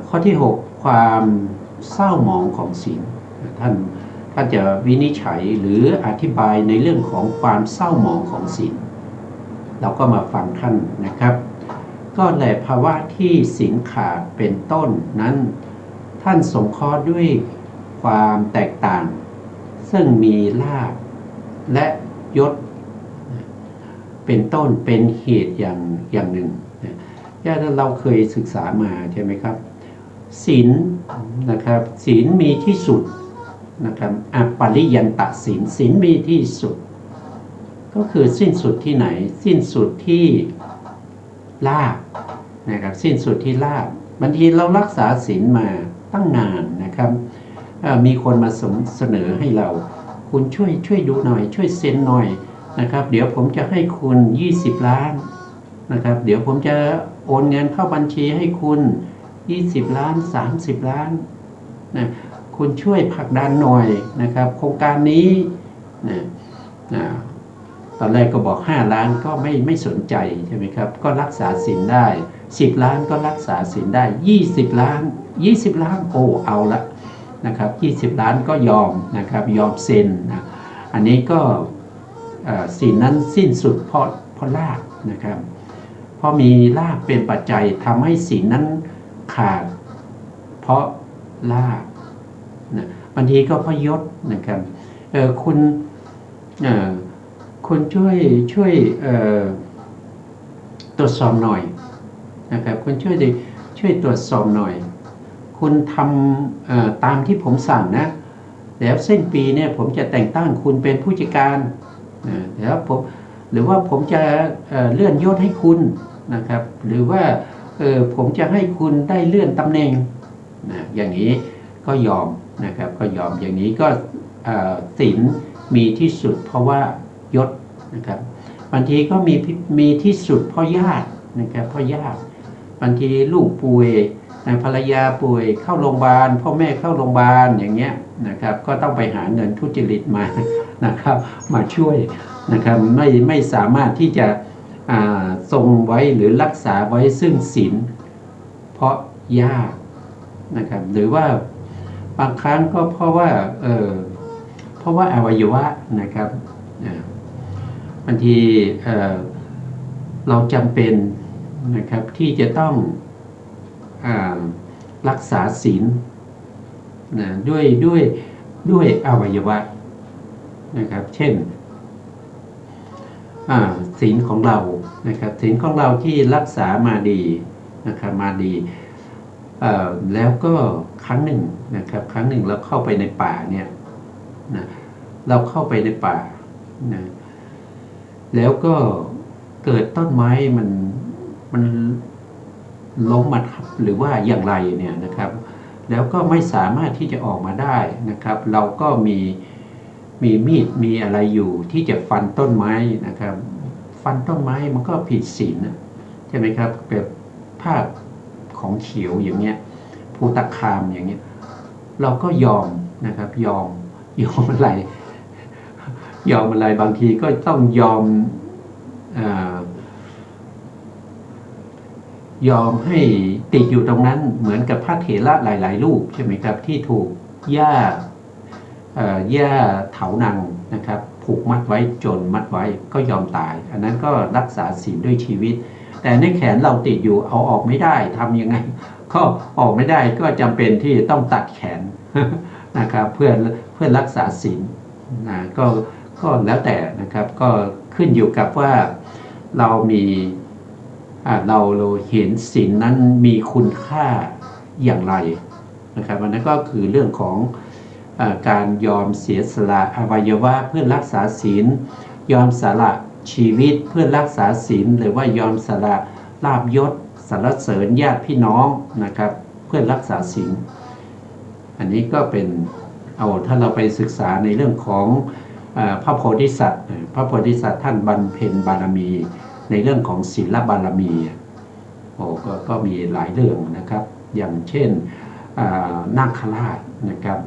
ข้อที่6ความเศร้าหมองของศีลท่านจะวินิจฉัยหรืออธิบายในเรื่องของความเศร้าหมองของศีลเราก็มาฟังท่านนะครับก็แหละภาวะที่ศีลขาดเป็นต้นนั้นท่านสงเคราะห์ด้วยความแตกต่างซึ่งมีลาภและยศเป็นต้นเป็นเหตุอย่างหนึ่ง เราเคยศึกษามาใช่ไหมครับศีลนะครับศีลมีที่สุดนะครับอปริยันตศีลศีลมีที่สุดก็คือสิ้นสุดที่ไหนสิ้นสุดที่ลาภนะครับสิ้นสุดที่ลาภบางทีเรารักษาศีลมาตั้งนานนะครับมีคนมาเสนอให้เราคุณช่วยดูหน่อยช่วยเซ็นหน่อยนะครับเดี๋ยวผมจะให้คุณ20 ล้านนะครับเดี๋ยวผมจะโอนเงินเข้าบัญชีให้คุณ20 ล้าน30 ล้านนะคุณช่วยผลักดันหน่อยนะครับโครงการนี้นะตอนแรกก็บอก5 ล้านก็ไม่สนใจใช่ไหมครับก็รักษาศีลได้10 ล้านก็รักษาศีลได้20 ล้านโอ้เอาละนะครับ20 ล้านก็ยอมนะครับยอมเซ็นนะอันนี้ก็ศีลนั้นสิ้นสุดเพราะลาภนะครับเพราะมีลาภเป็นปัจจัยทำให้ศีลนั้นขาดเพราะลาภนะบางทีก็เพราะยศนะครับคุณช่วยตรวจสอบหน่อยนะครับคุณช่วยตรวจสอบหน่อยคุณทำตามที่ผมสั่งนะแล้วสิ้นปีเนี่ยผมจะแต่งตั้งคุณเป็นผู้จัดการแล้วหรือว่าผมจะเลื่อนยศให้คุณนะครับหรือว่าผมจะให้คุณได้เลื่อนตำแหน่งนะอย่างนี้ก็ยอมนะครับก็ยอมอย่างนี้ก็ศีลมีที่สุดเพราะว่ายศนะครับบางทีก็มีที่สุดเพราะญาตินะครับเพราะญาติบางทีลูกป่วยภรรยาป่วยเข้าโรงพยาบาลพ่อแม่เข้าโรงพยาบาลอย่างเงี้ยนะครับก็ต้องไปหาเงินทุจริตมานะครับมาช่วยนะครับไม่สามารถที่จะทรงไว้หรือรักษาไว้ซึ่งศีลเพราะยากนะครับหรือว่าบางครั้งก็เพราะว่าอวัยวะนะครับบางทีเราจำเป็นนะครับที่จะต้องรักษาศีลนะด้วยอวัยวะนะครับเช่นศีลของเรานะครับศีลของเราที่รักษามาดีนะครับมาดีแล้วก็ครั้งหนึ่งนะครับครั้งหนึ่งเราเข้าไปในป่าเนี่ยนะเราเข้าไปในป่านะแล้วก็เกิดต้นไม้มันล้มมาทับหรือว่าอย่างไรเนี่ยนะครับแล้วก็ไม่สามารถที่จะออกมาได้นะครับเราก็มีมีดมีอะไรอยู่ที่จะฟันต้นไม้นะครับฟันต้นไม้มันก็ผิดศีลใช่ไหมครับแบบผ้าของเขียวอย่างเงี้ยภูตคามอย่างเงี้ยเราก็ยอมนะครับยอมอะไรบางทีก็ต้องยอมให้ติดอยู่ตรงนั้นเหมือนกับพระเถระหลายๆรูปใช่ไหมครับที่ถูกหญ้าเถานังนะครับผูกมัดไว้จนมัดไว้ก็ยอมตายอันนั้นก็รักษาศีลด้วยชีวิตแต่ในแขนเราติดอยู่เอาออกไม่ได้ทำยังไงก็ออกไม่ได้ก็จำเป็นที่ต้องตัดแขนนะครับเพื่อรักษาศีลนะก็แล้วแต่นะครับก็ขึ้นอยู่กับว่าเราเห็นศีลนั้นมีคุณค่าอย่างไรนะครับอันนั้นก็คือเรื่องของการยอมเสียสละอวัยวะเพื่อรักษาศีลยอมสละชีวิตเพื่อรักษาศีลหรือว่ายอมสละลาภยศสรรเสริญญาติพี่น้องนะครับเพื่อรักษาศีลอันนี้ก็เป็นถ้าเราไปศึกษาในเรื่องของพระโพธิสัตว์ท่านบำเพ็ญบารมีในเรื่องของศีลบารมีก็มีหลายเรื่องนะครับอย่างเช่นนาคราชนะครับ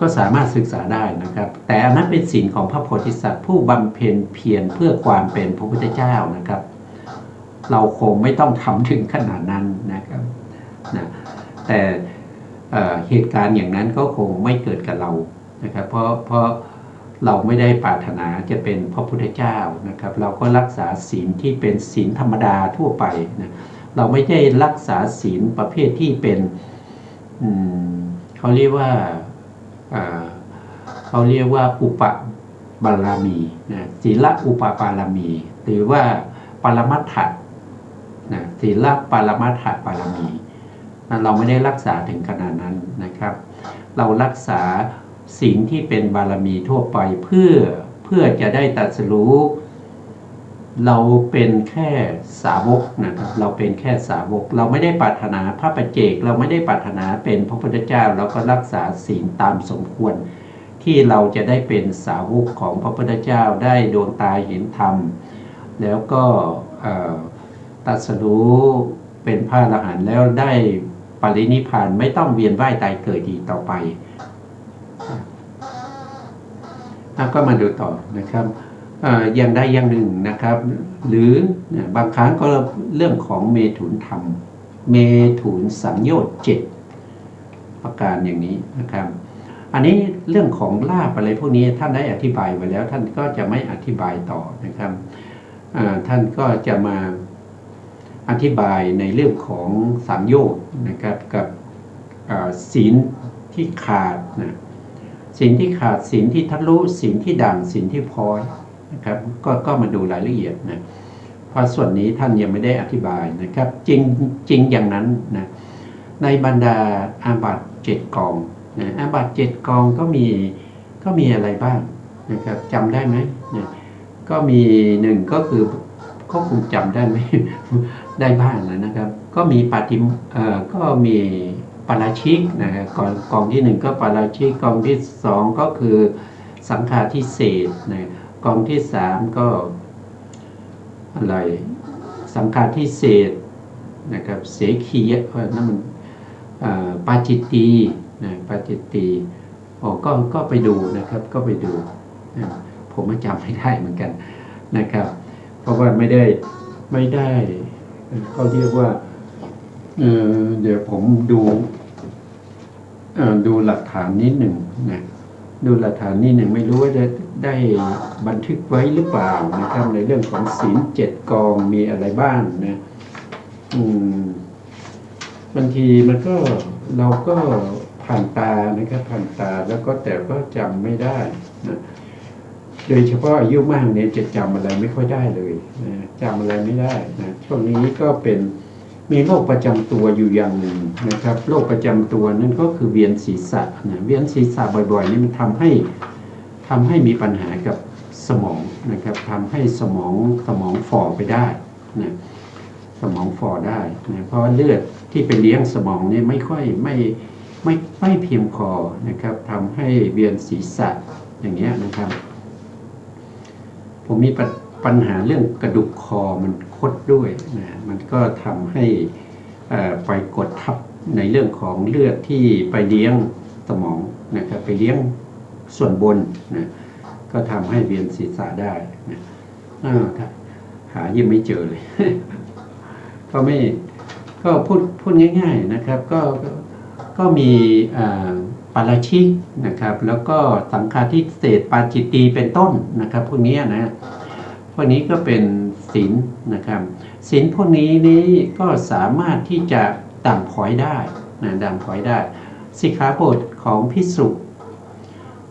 ก็สามารถศึกษาได้นะครับแต่อันนั้นเป็นศีลของพระโพธิสัตว์ผู้บำเพ็ญเพียรเพื่อความเป็นพระพุทธเจ้านะครับเราคงไม่ต้องทำถึงขนาดนั้นนะครับนะแต่เหตุการณ์อย่างนั้นก็คงไม่เกิดกับเรานะครับเพราะเราไม่ได้ปรารถนาจะเป็นพระพุทธเจ้านะครับเราก็รักษาศีลที่เป็นศีลธรรมดาทั่วไปนะเราไม่ได้รักษาศีลประเภทที่เป็นเขาเรียกว่าอุปบารมีนะศีลอุปบารมีหรือว่า ปรมัตถะนะศีลปรมัตถบารมีนะเราไม่ได้รักษาถึงขนาดนั้นนะครับ เรารักษาศีลที่เป็นบารมีทั่วไปเพื่อจะได้ตรัสรู้เราเป็นแค่สาวกนะครับเราเป็นแค่สาวกเราไม่ได้ปรารถนาพระปัจเจกเราไม่ได้ปรารถนาเป็นพระพุทธเจ้าเราก็รักษาศีลตามสมควรที่เราจะได้เป็นสาวกของพระพุทธเจ้าได้ดวงตาเห็นธรรมแล้วก็ตรัสรู้เป็นพระอรหันต์แล้วได้ปรินิพพานไม่ต้องเวียนว่ายตายเกิดอีกต่อไปก็มาดูต่อนะครับอย่างใดอย่างหนึ่งนะครับหรือบางครั้งก็เรื่องของเมถุนธรรมเมถุนสังโยชน์7ประการอย่างนี้นะครับอันนี้เรื่องของลาภอะไรพวกนี้ท่านได้อธิบายไว้แล้วท่านก็จะไม่อธิบายต่อนะครับท่านก็จะมาอธิบายในเรื่องของสังโยชน์นะครับกับศีลที่ขาดนะศีลที่ขาดศีลที่ทะลุศีลที่ด่างศีลที่พ้อยนะครับก็มาดูรายละเอียดนะเพราะส่วนนี้ท่านยังไม่ได้อธิบายนะครับจริงอย่างนั้นนะในบรรดาอาบัติ7 กองนะอาบัติ7 กองก็มีอะไรบ้างนะครับจำได้ไหมนะก็มี1ก็คือก็คงจำได้ไหม ได้บ้างนะครับก็มีก็มีปาราชิกนะครับกองที่1ก็ปาราชิกกองที่2ก็คือสังฆาทิเศษนะกองที่3ก็อะไรสังฆาทิเศษนะครับเสขียนั่นมันปาจิตตีนะปาจิตตีก็ไปดูนะครับก็ไปดูนะผมจำไม่ได้เหมือนกันนะครับเพราะว่าไม่ได้เขาเรียกว่าเดี๋ยวผมดูหลักฐานนิดหนึ่งนะดูหลักฐานนิดหนึ่งไม่รู้ว่าจะได้บันทึกไว้หรือเปล่านะครับในเรื่องของศีล7 กองมีอะไรบ้างนะบางทีมันก็เราก็ผ่านตานะครับผ่านตาแล้วก็แต่ก็จำไม่ได้นะโดยเฉพาะอายุมากเนี่ยจะจำอะไรไม่ค่อยได้เลยนะจำอะไรไม่ได้นะช่วงนี้ก็มีโรคประจำตัวอยู่อย่างหนึ่งนะครับโรคประจำตัวนั่นก็คือเวียนศีรษะนะเวียนศีรษะบ่อยๆนี่มันทำให้มีปัญหากับสมองนะครับทำให้สมองฝ่อไปได้นะสมองฝ่อได้นะเพราะเลือดที่ไปเลี้ยงสมองนี่ไม่เพียงพอนะครับทำให้เวียนศีรษะอย่างเงี้ยนะครับผมมีปัญหาเรื่องกระดูกคอมันคดด้วยนะมันก็ทำให้ไปกดทับในเรื่องของเลือดที่ไปเลี้ยงสมองนะครับไปเลี้ยงส่วนบนนะก็ทำให้เวียนศีรษะได้นะหายังไม่เจอเลย ก็พูดง่ายๆนะครับก็มีปาราชิกนะครับแล้วก็สังฆาทิเศษปาจิตตีเป็นต้นนะครับพวกนี้นะพวกนี้ก็เป็นศีลนะครับศีลพวกนี้ก็สามารถที่จะด่างพร้อยได้นะด่างพร้อยได้สิกขาบทของภิกษุ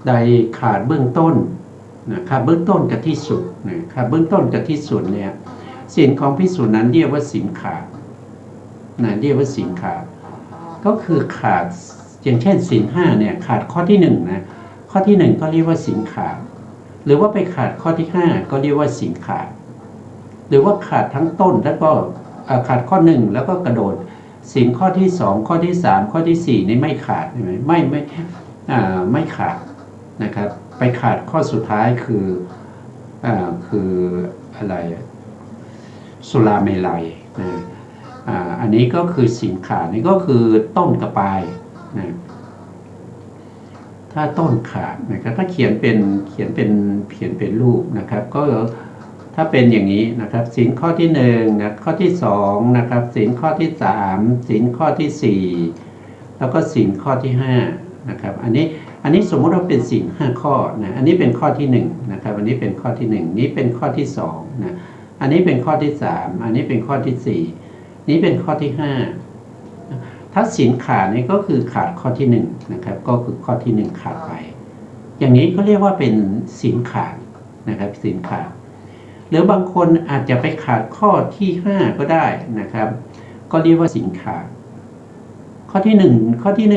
ใดขาดเบื้องต้นนะขาดเบื้องต้นกับที่สุดนะขาดเบื้องต้นกับที่สุดเนี่ยศีลของภิกษุนั้นเรียกว่าศีลขาดนะเรียกว่าศีลขาดก็คือขาดอย่างเช่นศีล5เนี่ยขาดข้อที่1นะข้อที่1ก็เรียกว่าศีลขาดหรือว่าไปขาดข้อที่5ก็เรียกว่าศีลขาดหรือว่าขาดทั้งต้นแล้วก็ขาดข้อ1แล้วก็กระโดดศีลข้อที่2ข้อที่3ข้อที่4นี่ไม่ขาดใช่ไหมไม่ขาดนะครับไปขาดข้อสุดท้ายคืออะไรสุราเมลัยนะอันนี้ก็คือศีลขาดนี่ก็คือต้นกับปลายนะถ้าต้นขาดนะครับถ้าเขียนเป็นรูปนะครับก็ถ้าเป็นอย่างนี้นะครับศีลข้อที่1นะข้อที่2นะครับศีลข้อที่3ศีลข้อที่4แล้วก็ศีลข้อที่5นะครับอันนี้สมมติว่าเป็นศีล5ข้อนะอันนี้เป็นข้อที่1นะครับอันนี้เป็นข้อที่1นี้เป็นข้อที่2นะอันนี้เป็นข้อที่3อันนี้เป็นข้อที่4นี้เป็นข้อที่5ถ้าศีลขาดนี่ก็คือขาดข้อที่1นะครับก็คือข้อที่1ขาดไปอย่างนี้ก็เรียกว่าเป็นศีลขาดนะครับศีลขาด หรือบางคนอาจจะไปขาดข้อที่5ก็ได้นะครับก็เรียกว่าศีลขาดข้อที่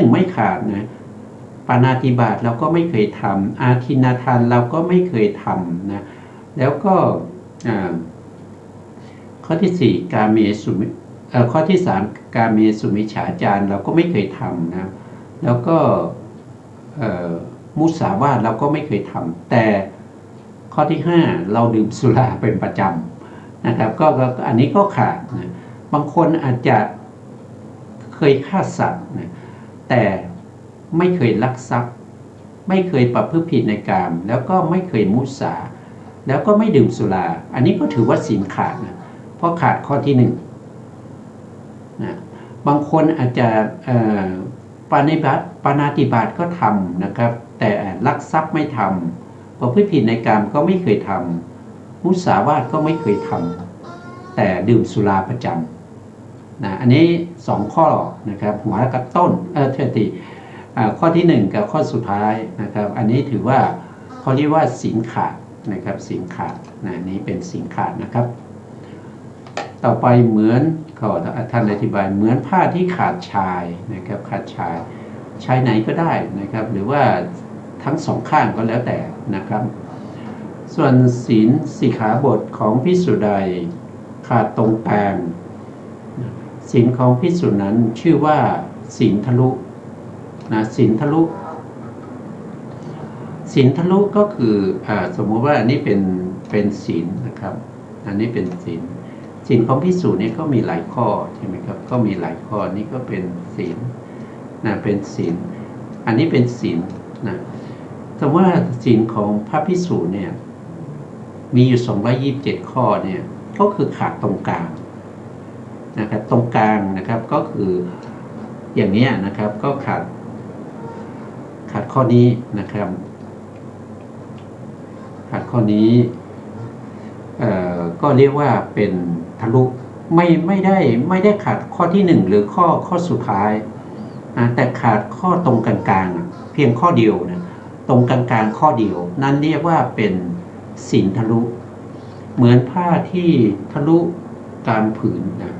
1ไม่ขาดนะปาณาติบาตเราก็ไม่เคยทำอาทินนาทานเราก็ไม่เคยทำนะแล้วก็ข้อที่4กาเมสุมิข้อที่3กาเมสุมิจฉาจารเราก็ไม่เคยทำนะแล้วก็มุสาวาทเราก็ไม่เคยทำแต่ข้อที่5เราดื่มสุราเป็นประจำนะครับก็อันนี้ก็ขาดนะบางคนอาจจะเคยฆ่าสัตว์นะแต่ไม่เคยลักทรัพย์ไม่เคยประพฤติผิดในกามแล้วก็ไม่เคยมุสาแล้วก็ไม่ดื่มสุราอันนี้ก็ถือว่าศีลขาดนะเพราะขาดข้อที่1นะบางคนอาจจะปาณาติบาตก็ทำนะครับแต่ลักทรัพย์ไม่ทำประพฤติผิดในกามก็ไม่เคยทำมุสาวาทก็ไม่เคยทำแต่ดื่มสุราประจำนะอันนี้2ข้อนะครับหัวกับต้นข้อที่1กับข้อสุดท้ายนะครับอันนี้ถือว่าเขาเรียกว่าศีลขาดนะครับศีลขาดนะนี้เป็นศีลขาดนะครับต่อไปเหมือนก็ท่านอธิบายเหมือนผ้าที่ขาดชายนะครับขาดชายไหนก็ได้นะครับหรือว่าทั้ง2ข้างก็แล้วแต่นะครับส่วนศีลสิกขาบทของภิกษุใดขาดตรงกลางศีลของภิกษุนั้นชื่อว่าศีลทะลุนะศีลทะลุก็คือสมมุติว่าอันนี้เป็นศีลนะครับอันนี้เป็นศีลของภิกษุนี่ก็มีหลายข้อใช่ไหมครับก็มีหลายข้อนี่ก็เป็นศีลนะเป็นศีลอันนี้เป็นศีลนะแต่ว่าศีลของพระภิกษุเนี่ยมีอยู่227ข้อเนี่ยก็คือขาดตรงกลางนะครับตรงกลางนะครับก็คืออย่างนี้นะครับก็ขาดข้อนี้นะครับขาดข้อนี้ก็เรียกว่าเป็นทะลุไม่ได้ขาดข้อที่1หรือข้อสุดท้ายแต่ขาดข้อตรงกลางๆเพียงข้อเดียวนะตรงกลางๆข้อเดียวนั้นเรียกว่าเป็นศีลทะลุเหมือนผ้าที่ทะลุกลางผืนนะ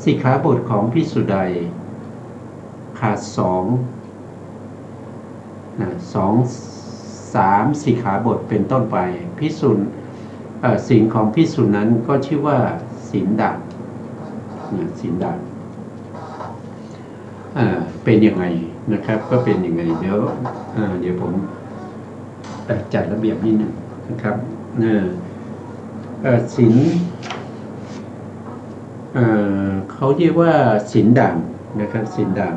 สิกขาบทของภิกษุใดขาด3 สิกขาบทเป็นต้นไปภิกษุศีลของภิกษุนั้นก็ชื่อว่าศีลด่างศีลด่างเป็นยังไงนะครับก็เป็นยังไงเดี๋ยวผมจัดระเบียบนิดนึงนะครับศีลเขาเรียกว่าศีลด่างนะครับศีลด่าง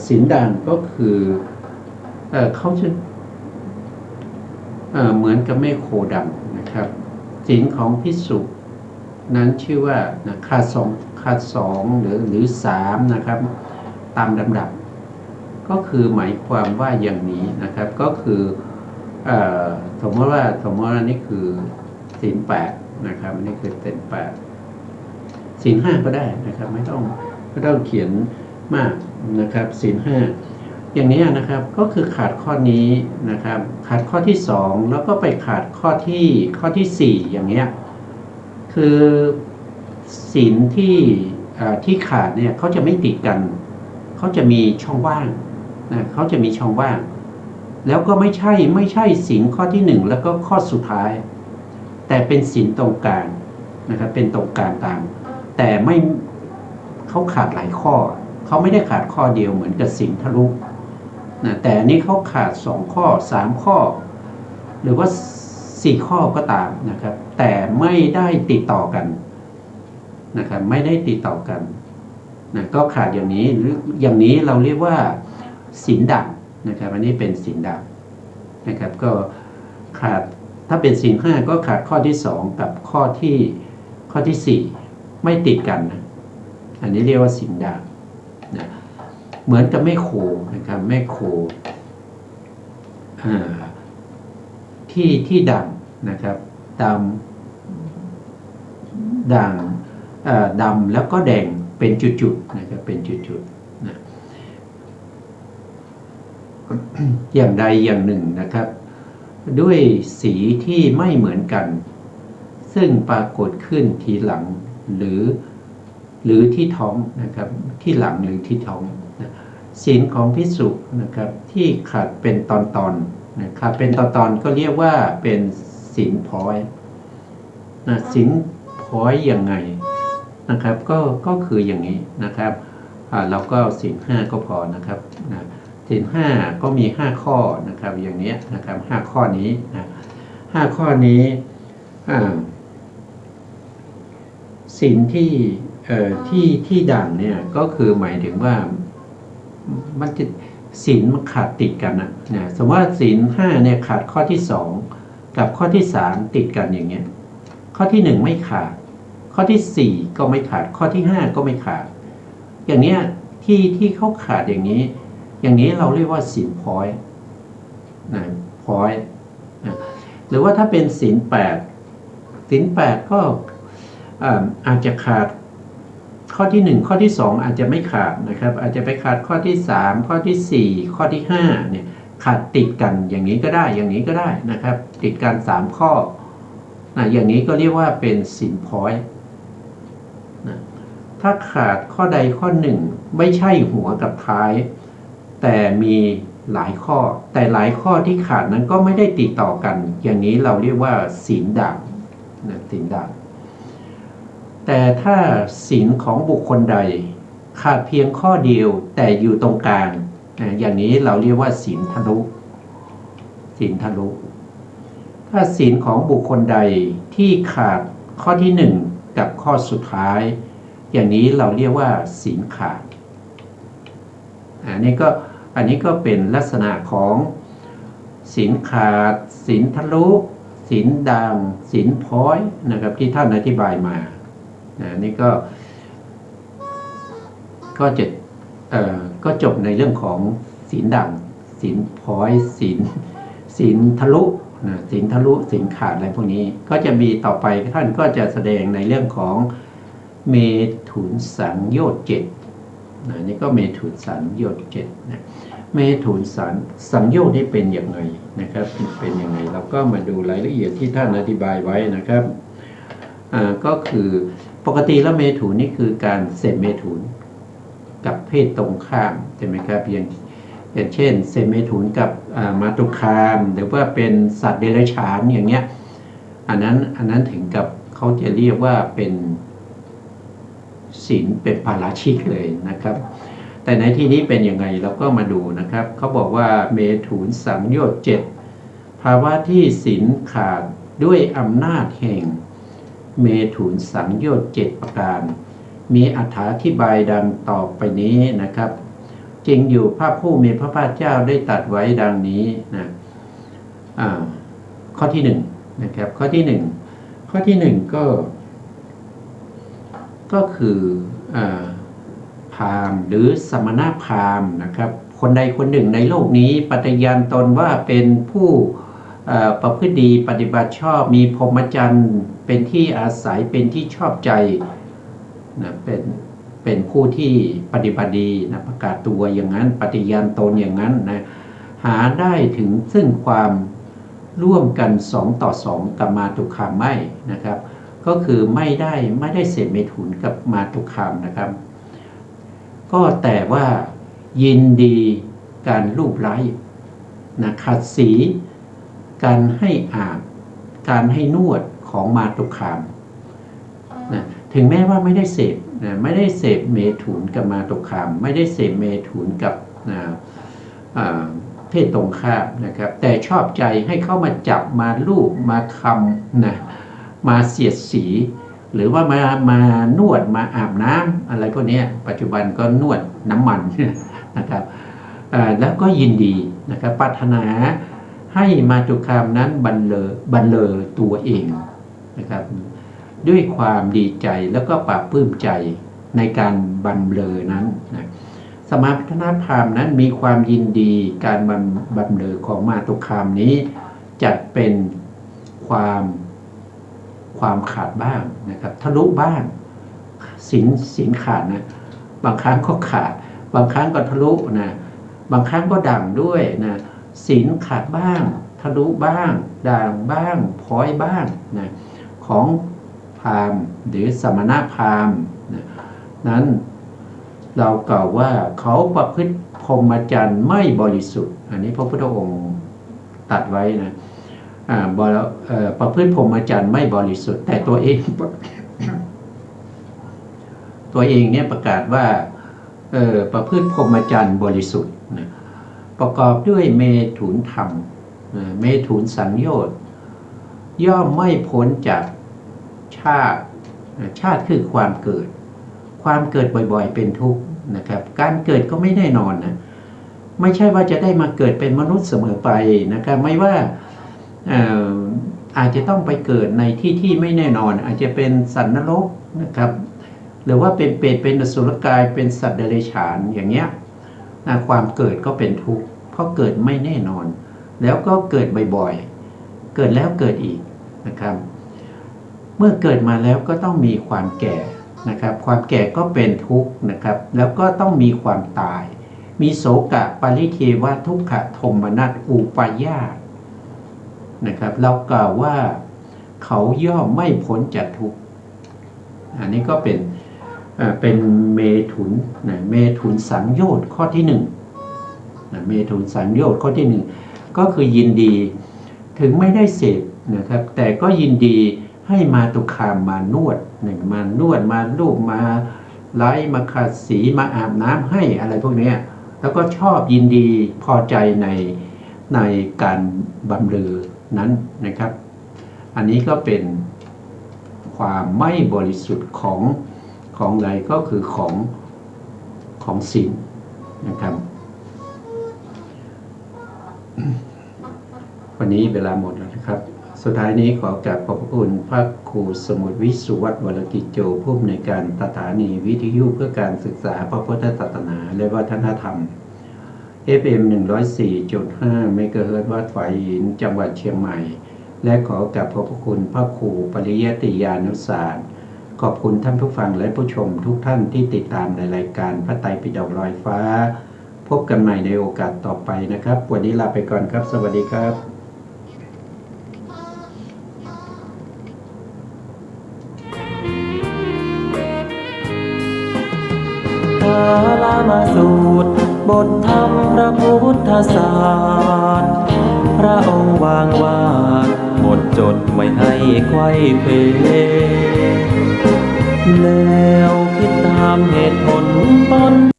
ศีลด่างก็คือเขาจะเหมือนกับแม่โคดำนะครับศีลของภิกษุนั้นชื่อว่าขาดสองหรือ3นะครับตามลำดับก็คือหมายความว่าอย่างนี้นะครับก็คือสมมติว่านี่คือศีล8นะครับนี่คือศีล8ศีล5ก็ได้นะครับไม่ต้องเขียนมากนะครับศีล5อย่างนี้นะครับก็คือขาดข้อนี้นะครับขาดข้อที่2แล้วก็ไปขาดข้อที่4อย่างเงี้ยคือศีลที่ขาดเนี่ยเขาจะไม่ติดกันเขาจะมีช่องว่างนะเขาจะมีช่องว่างแล้วก็ไม่ใช่ศีลข้อที่1แล้วก็ข้อสุดท้ายแต่เป็นศีลตรงกลางนะครับเป็นตรงกลางต่างแต่ไม่เขาขาดหลายข้อเขาไม่ได้ขาดข้อเดียวเหมือนกับศีลทะลุนะแต่อันนี้เขาขาด2ข้อ3ข้อหรือว่า4ข้อก็ตามนะครับแต่ไม่ได้ติดต่อกันนะครับไม่ได้ติดต่อกันนะก็ขาดอย่างนี้หรืออย่างนี้เราเรียกว่าศีลด่างนะครับอันนี้เป็นศีลด่างนะครับก็ขาดถ้าเป็นศีล5ก็ขาดข้อที่2กับข้อที่4ไม่ติดกันนะอันนี้เรียกว่าศีลด่างนะเหมือนกับแม่โคนะครับแม่โคที่ดำนะครับดำแล้วก็แดงเป็นจุดๆนะครับเป็นจุดๆนะอย่างใดอย่างหนึ่งนะครับ ด้วยสีที่ไม่เหมือนกันซึ่งปรากฏขึ้นทีหลังหรือที่ท้องนะครับที่หลังหรือที่ท้องนะศีลของภิกษุนะครับที่ขาดเป็นตอนๆนะขาดเป็นตอนๆก็เรียกว่าเป็นศีลพลอยนะศีลพลอยยังไงนะครับก็คืออย่างนี้นะครับเราก็ศีล5ก็พอนะครับนะศีล5ก็มี5ข้อนะครับอย่างนี้นะครับ5ข้อนี้นะ5ข้อนี้ศีลที่ดังเนี่ยก็คือหมายถึงว่ามันจะศีลมันขาดติดกันนะสมมติว่าศีล5เนี่ยขาดข้อที่2กับข้อที่3ติดกันอย่างเงี้ยข้อที่1ไม่ขาดข้อที่4ก็ไม่ขาดข้อที่5ก็ไม่ขาดอย่างเนี้ยที่เขาขาดอย่างนี้เราเรียกว่าศีลพลอยนะพลอยนะหรือว่าถ้าเป็นศีล8ก็อาจจะขาดข้อที่1ข้อที่2อาจจะไม่ขาดนะครับอาจจะไปขาดข้อที่3ข้อที่4ข้อที่5เนี่ยขาดติดกันอย่างนี้ก็ได้อย่างนี้ก็ได้นะครับติดกัน3ข้อนะอย่างนี้ก็เรียกว่าเป็นศีลพลอยนะถ้าขาดข้อใดข้อหนึ่งไม่ใช่หัวกับท้ายแต่มีหลายข้อแต่หลายข้อที่ขาดนั้นก็ไม่ได้ติดต่อกันอย่างนี้เราเรียกว่าศีลด่างนะศีลด่างแต่ถ้าศีลของบุคคลใดขาดเพียงข้อเดียวแต่อยู่ตรงกลางอย่างนี้เราเรียกว่าศีลทะลุศีลทะลุถ้าศีลของบุคคลใดที่ขาดข้อที่1กับข้อสุดท้ายอย่างนี้เราเรียกว่าศีลขาดอันนี้ก็เป็นลักษณะของศีลขาดศีลทะลุศีลด่างศีลพลอยนะครับที่ท่านอธิบายมานี่ก็จบในเรื่องของศีลด่างศีลพลอยศีลทะลุศีลทะลุศีลขาดอะไรพวกนี้ก็จะมีต่อไปท่านก็จะแสดงในเรื่องของเมถุนสังโยชน์7นี่ก็เมถุนสังโยชน์7นะเมถุนสังโยชน์นี่เป็นอย่างไรนะครับเป็นยังไงเราก็มาดูรายละเอียดที่ท่านอธิบายไว้นะครับก็คือปกติแล้วเมถุนนี่คือการเสพเมถุนกับเพศตรงข้ามใช่ไหมครับอย่างเช่นเสพเมถุนกับมาตุคามหรือว่าเป็นสัตว์เดรัจฉานอย่างเงี้ยอันนั้นถึงกับเขาจะเรียกว่าเป็นศีลเป็นปาราชิกเลยนะครับแต่ในที่นี้เป็นยังไงเราก็มาดูนะครับเขาบอกว่าเมถุนสังโยชน์7ภาวะที่ศีลขาดด้วยอำนาจแห่งเมถุนสังโยชน์7ประการมีอธิบายดังต่อไปนี้นะครับจริงอยู่พระผู้มีพระภาคเจ้าได้ตรัสไว้ดังนี้นะข้อที่1นะครับข้อที่1ก็คือพราหมณ์หรือสมณพราหมณ์นะครับคนใดคนหนึ่งในโลกนี้ปฏิญาณตนว่าเป็นผู้ประพฤติดีปฏิบัติชอบมีพรหมจรรย์เป็นที่อาศัยเป็นที่ชอบใจนะเป็นผู้ที่ปฏิบัติดีนะประกาศตัวอย่างนั้นปฏิญาณตนอย่างนั้นนะหาได้ถึงซึ่งความร่วมกัน2 ต่อ 2กับมาตุคามไม่นะครับก็คือไม่ได้เสพเมถุนกับมาตุคามนะครับก็แต่ว่ายินดีการรูปไล้นะขัดสีการให้อาบการให้นวดของมาตุคามนะถึงแม้ว่าไม่ได้เสพนะไม่ได้เสพเมถุนกับมาตุคามไม่ได้เสพเมถุนกับเพศตรงข้ามนะครับแต่ชอบใจให้เข้ามาจับมาลูบมาคำนะมาเสียดสีหรือว่ามานวดมาอาบน้ำอะไรพวกนี้ปัจจุบันก็นวดน้ำมันนะครับแล้วก็ยินดีนะครับปรารถนาให้มาตุคามนั้นบรรเลอตัวเองนะครับด้วยความดีใจแล้วก็ปราบปลื้มใจในการบรรเลอนั้นนะสมณพราหมณ์นั้นมีความยินดีการบรรเลอของมาตุคามนี้จัดเป็นความขาดบ้างนะครับทะลุบ้างศีลขาดนะบางครั้งก็ขาดบางครั้งก็ทะลุนะบางครั้งก็ดั่งด้วยนะศีลขาดบ้างท ทะลุบ้างด่างบ้างพ้อยบ้างนะของพราหมณ์หรือสมณพราหมณ์นะนั้นเรากล่าวว่าเขาประพฤติพรหมจรรย์ไม่บริสุทธิ์อันนี้พระพุทธองค์ตรัสไว้นะประพฤติพรหมจรรย์ไม่บริสุทธิ์แต่ตัวเอง เนี่ยประกาศว่าประพฤติพรหมจรรย์บริสุทธิ์นะประกอบด้วยเมถุนธรรมเมถุนสังโยชน์ย่อมไม่พ้นจากชาติคือความเกิดบ่อยๆเป็นทุกข์นะครับการเกิดก็ไม่แน่นอนนะไม่ใช่ว่าจะได้มาเกิดเป็นมนุษย์เสมอไปนะครับไม่ว่าอาจจะต้องไปเกิดในที่ไม่แน่นอนอาจจะเป็นสัตว์นรกนะครับหรือว่าเป็นเปรตเป็นอสุรกายเป็นสัตว์เดรัจฉานอย่างเงี้ยความเกิดก็เป็นทุกข์เพราะเกิดไม่แน่นอนแล้วก็เกิดบ่อยๆเกิดแล้วเกิดอีกนะครับเมื่อเกิดมาแล้วก็ต้องมีความแก่นะครับความแก่ก็เป็นทุกข์นะครับแล้วก็ต้องมีความตายมีโศกะปริเทวทุกขโทมนัสอุปาญาสนะครับเรากล่าวว่าเขาย่อมไม่พ้นจากทุกข์อันนี้ก็เป็นเมถุนนะเมถุนสังโยชน์ข้อที่หนึ่งนะเมถุนสังโยชน์ข้อที่หนึ่งก็คือยินดีถึงไม่ได้เสพนะครับแต่ก็ยินดีให้มาตุคามมานวดมานวดมาลูบมาไล้มาขัดสีมาอาบน้ำให้อะไรพวกนี้แล้วก็ชอบยินดีพอใจในการบำเรอนั้นนะครับอันนี้ก็เป็นความไม่บริสุทธิ์ของอะไรก็คือของศีลนะครับวันนี้เวลาหมดแล้วนะครับสุดท้ายนี้ขอกราบขอบพระคุณพระครูสมุทรวิสุวัฒน์วรกิจโจผู้อำนวยการสถานีวิทยุเพื่อการศึกษาพระพุทธศาสนาและวัฒนธรรม FM 104.5 เมกะเฮิรตซ์วัดฝายหินจังหวัดเชียงใหม่และขอกราบขอบพระคุณพระครูปริยัติยานุสารขอบคุณท่านผู้ฟังและผู้ชมทุกท่านที่ติดตามในรายการพระไตรปิฎกลอยฟ้าพบกันใหม่ในโอกาสต่อไปนะครับวันนี้ลาไปก่อนครับสวัสดีครับกาลามาสูตรบทธรรมพระพุทธศาสตร์พระองค์วางวาดหมดจดไม่ให้ไขว้เขวแล้วคิดตามเหตุผลต้น